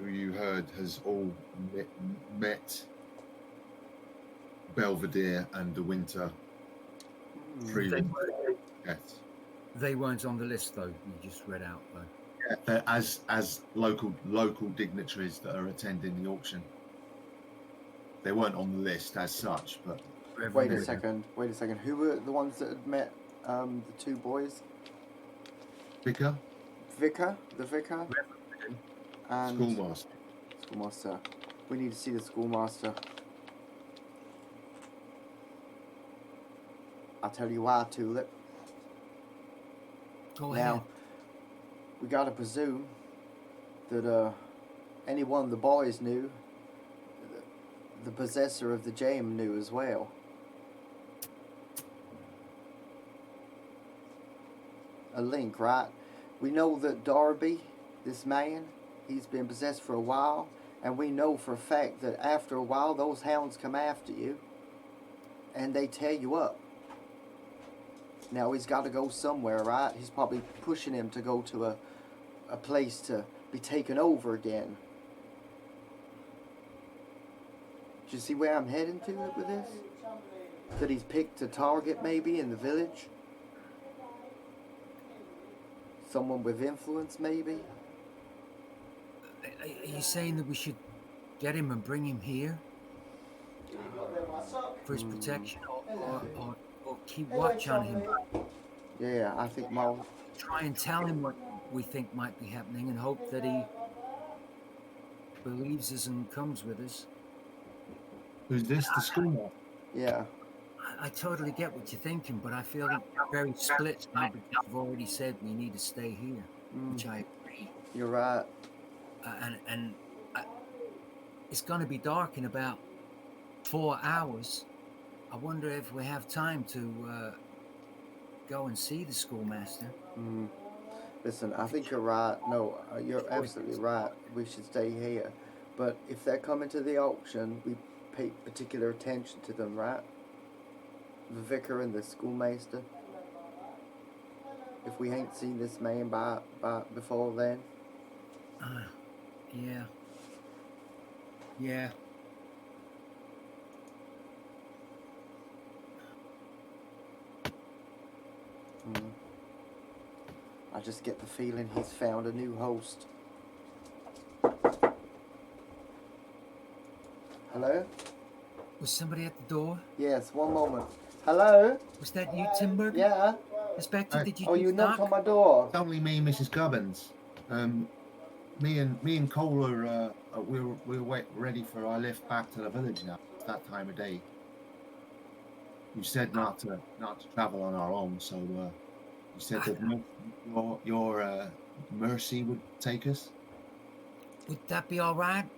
you heard has all met Belvedere and De Winter. Yes.
They weren't on the list though. You just read out though.
Yeah, as local dignitaries that are attending the auction. They weren't on the list as such, but
wait a second. Who were the ones that had met the two boys?
Vicar,
the vicar, and schoolmaster. We need to see the schoolmaster. I'll tell you why, Tulip.
Go ahead.
Now, we gotta presume that any one of the boys knew. The possessor of the gem knew as well. A link, right? We know that Darby, this man, he's been possessed for a while, and we know for a fact that after a while those hounds come after you and they tear you up. Now he's got to go somewhere, right? He's probably pushing him to go to a place to be taken over again. Do you see where I'm heading to with this? That he's picked a target maybe in the village? Someone with influence maybe?
Are you saying that we should get him and bring him here for his protection, or keep watch on him?
Yeah, I think Mo.
Try and tell him what we think might be happening and hope that he believes us and comes with us.
Who's this? The schoolmaster?
Yeah.
I totally get what you're thinking, but I feel very split now because you've already said we need to stay here, which I agree.
You're right.
And it's going to be dark in about 4 hours. I wonder if we have time to go and see the schoolmaster.
Listen, I think you're right. No, you're absolutely right. We should stay here. But if they're coming to the auction, we pay particular attention to them, right? The vicar and the schoolmaster. If we ain't seen this man by before then.
Yeah.
I just get the feeling he's found a new host. Hello?
Was somebody at the door?
Yes, one moment. Hello?
Was that you, Timber?
Yeah?
Inspector, did you
Oh, you
just
knocked
knock?
on my door.
It's only me, Mrs. Gubbins. Me and Cole are we're ready for our lift back to the village now. It's that time of day. You said not to travel on our own, so you said that your Mercy would take us.
Would that be all right?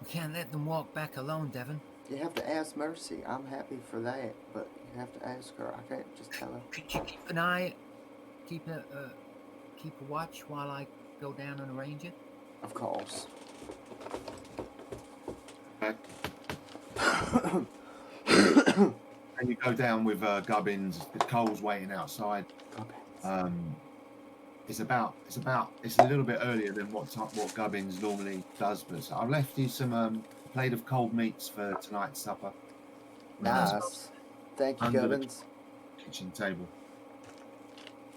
We can't let them walk back alone, Devon.
You have to ask Mercy. I'm happy for that, but you have to ask her. I can't just tell her.
Could you keep an eye, keep a watch while I go down and arrange it?
Of course.
Okay. And you go down with Gubbins. The Cole's waiting outside. It's a little bit earlier than what Gubbins normally does, but I've left you some plate of cold meats for tonight's supper.
Nice. Thank you,
Under the
Gubbins.
kitchen table.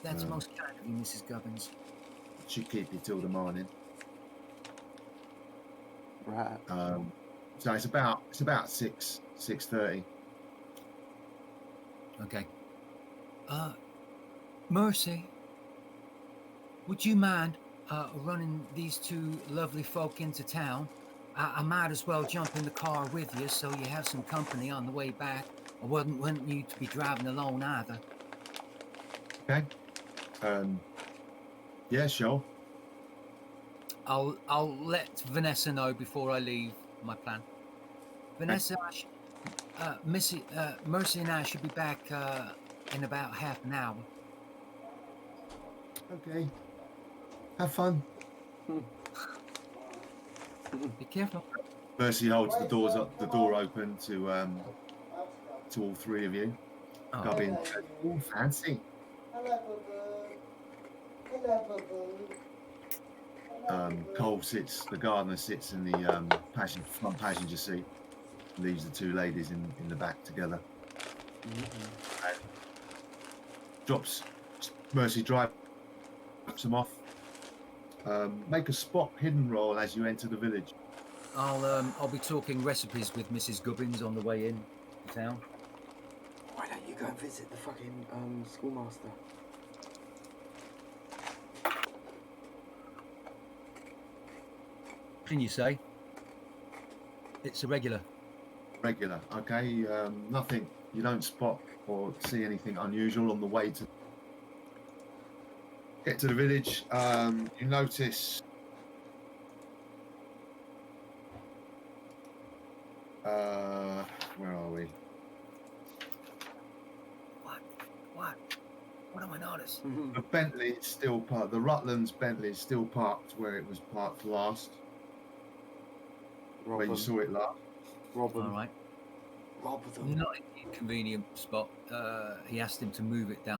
That's most kind of you, Mrs. Gubbins.
Should keep you till the morning.
Right.
So it's about 6:30.
Okay. Mercy, would you mind running these two lovely folk into town? I might as well jump in the car with you so you have some company on the way back. I wouldn't want you to be driving alone either.
Okay. Yeah, sure.
I'll let Vanessa know before I leave my plan. Vanessa, Mercy and I should be back in about half an hour.
Okay. Have fun.
Be careful.
Mercy holds the door open to all three of you.
Oh.
Gubbins says, "Ooh, fancy." Cole sits. The gardener sits in the front passenger seat. Leaves the two ladies in the back together. Drops Mercy drives them off. Make a spot hidden roll as you enter the village.
I'll be talking recipes with Mrs. Gubbins on the way in to town.
Why don't you go and visit the fucking schoolmaster?
Can you say? It's a regular.
Regular, okay. Nothing. You don't spot or see anything unusual on the way to get to the village. You notice where are we?
What do I notice?
Mm-hmm.
The Bentley is still parked. The Rutland's Bentley is still parked where it was parked last. Where you saw it last.
Rob them.
All right.
Rob them.
Not in the convenient spot. He asked him to move it down